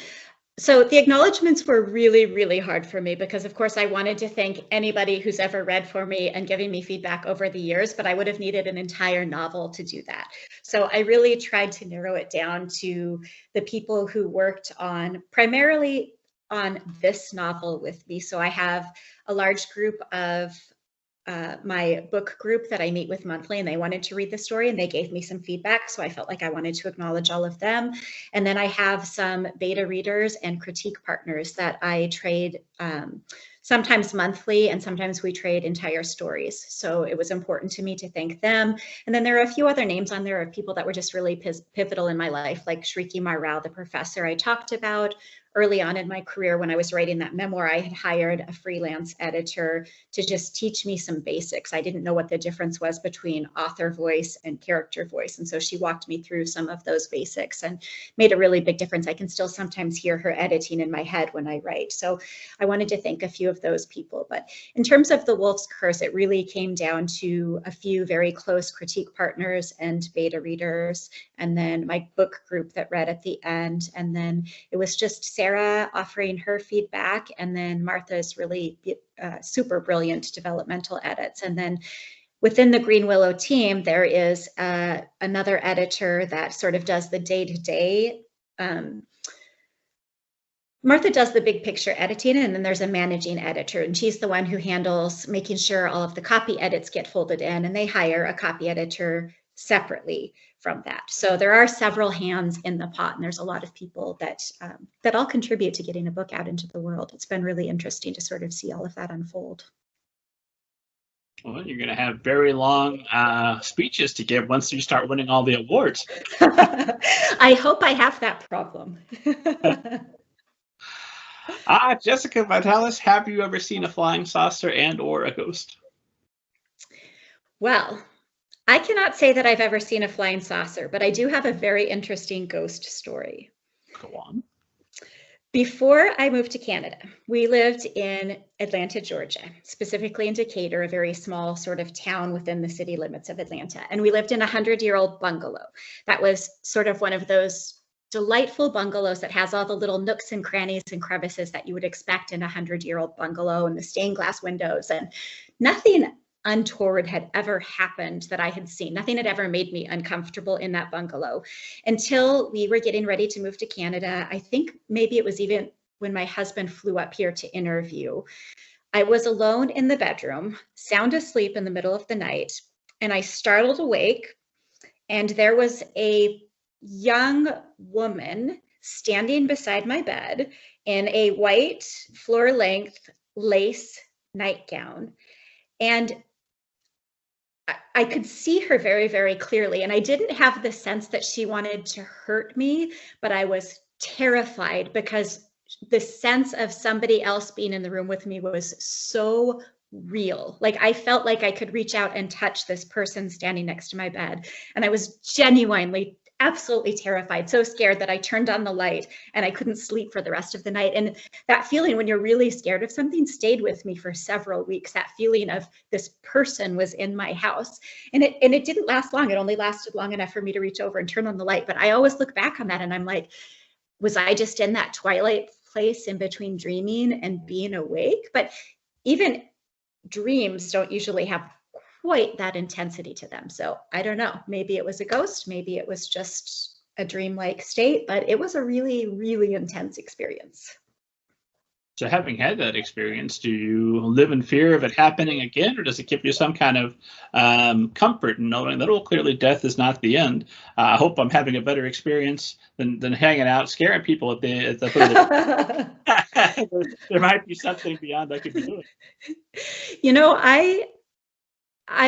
So the acknowledgements were really, really hard for me because, of course, I wanted to thank anybody who's ever read for me and giving me feedback over the years, but I would have needed an entire novel to do that. So I really tried to narrow it down to the people who worked primarily on this novel with me. So I have a large group of my book group that I meet with monthly, and they wanted to read the story and they gave me some feedback. So I felt like I wanted to acknowledge all of them. And then I have some beta readers and critique partners that I trade sometimes monthly, and sometimes we trade entire stories. So it was important to me to thank them. And then there are a few other names on there of people that were just really pivotal in my life, like Shriki Marrao, the professor I talked about. Early on in my career, when I was writing that memoir, I had hired a freelance editor to just teach me some basics. I didn't know what the difference was between author voice and character voice. And so she walked me through some of those basics and made a really big difference. I can still sometimes hear her editing in my head when I write. So I wanted to thank a few of those people. But in terms of The Wolf's Curse, it really came down to a few very close critique partners and beta readers, and then my book group that read at the end. And then it was just Sara offering her feedback, and then Martha's really super brilliant developmental edits. And then within the Greenwillow team, there is another editor that sort of does the day-to-day. Martha does the big picture editing, and then there's a managing editor, and she's the one who handles making sure all of the copy edits get folded in, and they hire a copy editor separately from that. So there are several hands in the pot, and there's a lot of people that all contribute to getting a book out into the world. It's been really interesting to sort of see all of that unfold. Well, you're going to have very long speeches to give once you start winning all the awards. I hope I have that problem. Jessica Vitalis, have you ever seen a flying saucer and or a ghost? Well, I cannot say that I've ever seen a flying saucer, but I do have a very interesting ghost story. Go on. Before I moved to Canada, we lived in Atlanta, Georgia, specifically in Decatur, a very small sort of town within the city limits of Atlanta. And we lived in a 100-year-old bungalow. That was sort of one of those delightful bungalows that has all the little nooks and crannies and crevices that you would expect in a 100-year-old bungalow, and the stained glass windows, and nothing untoward had ever happened that I had seen. Nothing had ever made me uncomfortable in that bungalow until we were getting ready to move to Canada. I think maybe it was even when my husband flew up here to interview. I was alone in the bedroom, sound asleep in the middle of the night, and I startled awake and there was a young woman standing beside my bed in a white floor-length lace nightgown. And I could see her very, very clearly. And I didn't have the sense that she wanted to hurt me, but I was terrified because the sense of somebody else being in the room with me was so real. Like I felt like I could reach out and touch this person standing next to my bed. And I was genuinely, absolutely terrified, so scared that I turned on the light and I couldn't sleep for the rest of the night. And that feeling when you're really scared of something stayed with me for several weeks. That feeling of this person was in my house. And it didn't last long. It only lasted long enough for me to reach over and turn on the light. But I always look back on that and I'm like, was I just in that twilight place in between dreaming and being awake? But even dreams don't usually have quite that intensity to them. So I don't know, maybe it was a ghost, maybe it was just a dreamlike state, but it was a really, really intense experience. So having had that experience, do you live in fear of it happening again, or does it give you some kind of comfort in knowing that, oh, clearly death is not the end? I hope I'm having a better experience than hanging out, scaring people at the foot of the there might be something beyond I could be doing. You know, I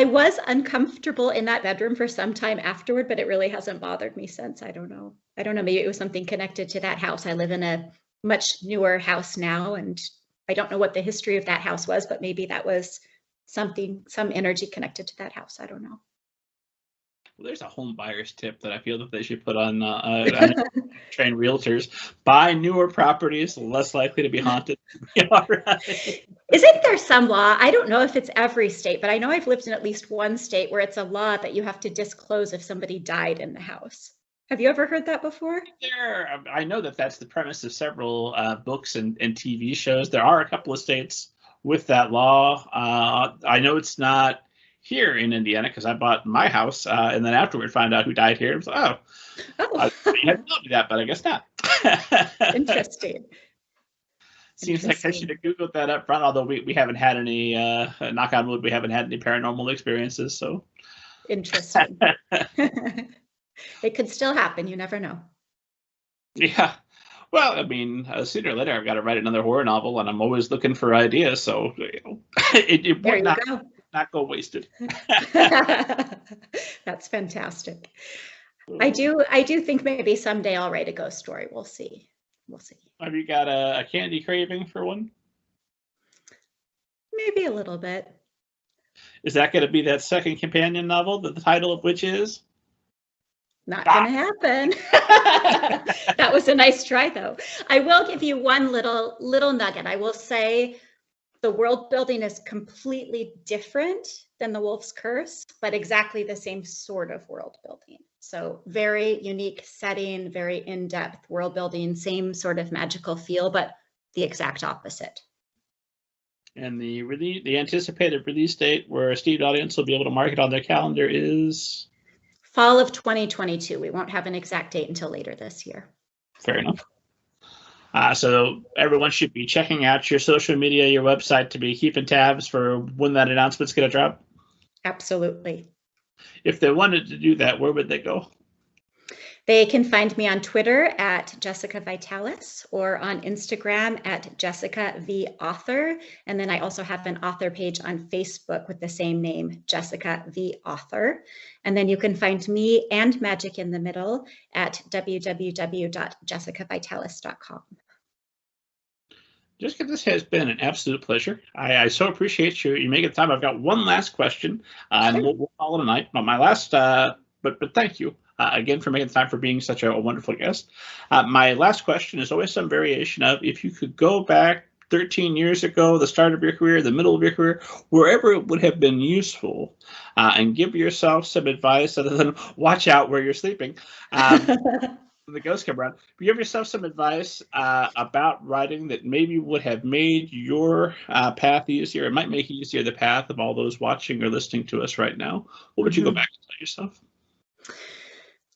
was uncomfortable in that bedroom for some time afterward, but it really hasn't bothered me since. I don't know. Maybe it was something connected to that house. I live in a much newer house now, and I don't know what the history of that house was, but maybe that was some energy connected to that house. I don't know. Well, there's a home buyer's tip that I feel that they should put on train realtors. Buy newer properties, less likely to be haunted. Right. Isn't there some law? I don't know if it's every state, but I know I've lived in at least one state where it's a law that you have to disclose if somebody died in the house. Have you ever heard that before? I know that that's the premise of several books and TV shows. There are a couple of states with that law. I know it's not here in Indiana because I bought my house and then afterward found out who died here. I was like, I hadn't told you that, but I guess not. Interesting. Seems like I should have Googled that up front, although we haven't had any, knock on wood, we haven't had any paranormal experiences. So interesting. It could still happen. You never know. Yeah. Well, I mean, sooner or later, I've got to write another horror novel, and I'm always looking for ideas. So it would not go wasted. That's fantastic. I do think maybe someday I'll write a ghost story. We'll see. Have you got a candy craving for one? Maybe a little bit. Is that going to be that second companion novel, the title of which is? Not going to happen. That was a nice try, though. I will give you one little nugget. I will say the world building is completely different than The Wolf's Curse, but exactly the same sort of world building. So very unique setting, very in-depth world building, same sort of magical feel, but the exact opposite. And the anticipated release date where a Steve audience will be able to mark it on their calendar is? Fall of 2022. We won't have an exact date until later this year. Fair enough. So everyone should be checking out your social media, your website to be keeping tabs for when that announcement's going to drop. Absolutely. If they wanted to do that, where would they go? They can find me on Twitter at Jessica Vitalis or on Instagram at Jessica the Author. And then I also have an author page on Facebook with the same name, Jessica the Author. And then you can find me and Magic in the Middle at www.jessicavitalis.com. Jessica, this has been an absolute pleasure. I so appreciate you making the time. I've got one last question, and we'll call it a night. But my last, but thank you. Again, for making the time, for being such a wonderful guest. My last question is always some variation of, if you could go back 13 years ago, the start of your career, the middle of your career, wherever it would have been useful, and give yourself some advice other than watch out where you're sleeping. The ghosts come around. Give yourself some advice about writing that maybe would have made your path easier. It might make easier the path of all those watching or listening to us right now. What would you go back and tell yourself?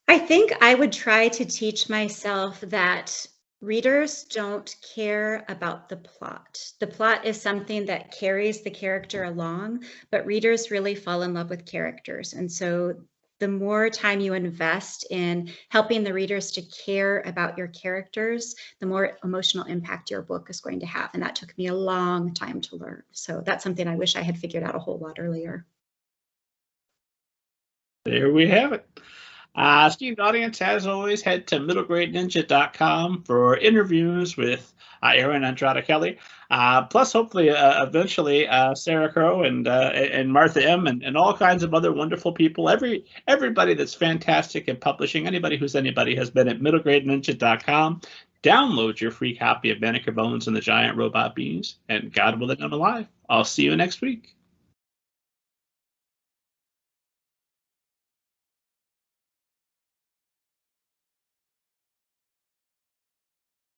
I think I would try to teach myself that readers don't care about the plot. The plot is something that carries the character along, but readers really fall in love with characters. And so the more time you invest in helping the readers to care about your characters, the more emotional impact your book is going to have. And that took me a long time to learn. So that's something I wish I had figured out a whole lot earlier. There we have it. Esteemed audience, as always, head to middlegradeninja.com for interviews with Erin Entrada Kelley. Plus, hopefully, eventually, Sara Crowe and Martha M. and all kinds of other wonderful people. Everybody that's fantastic at publishing, anybody who's anybody, has been at middlegradeninja.com. Download your free copy of Banneker Bones and the Giant Robot Bees, and God willing, I'm alive. I'll see you next week.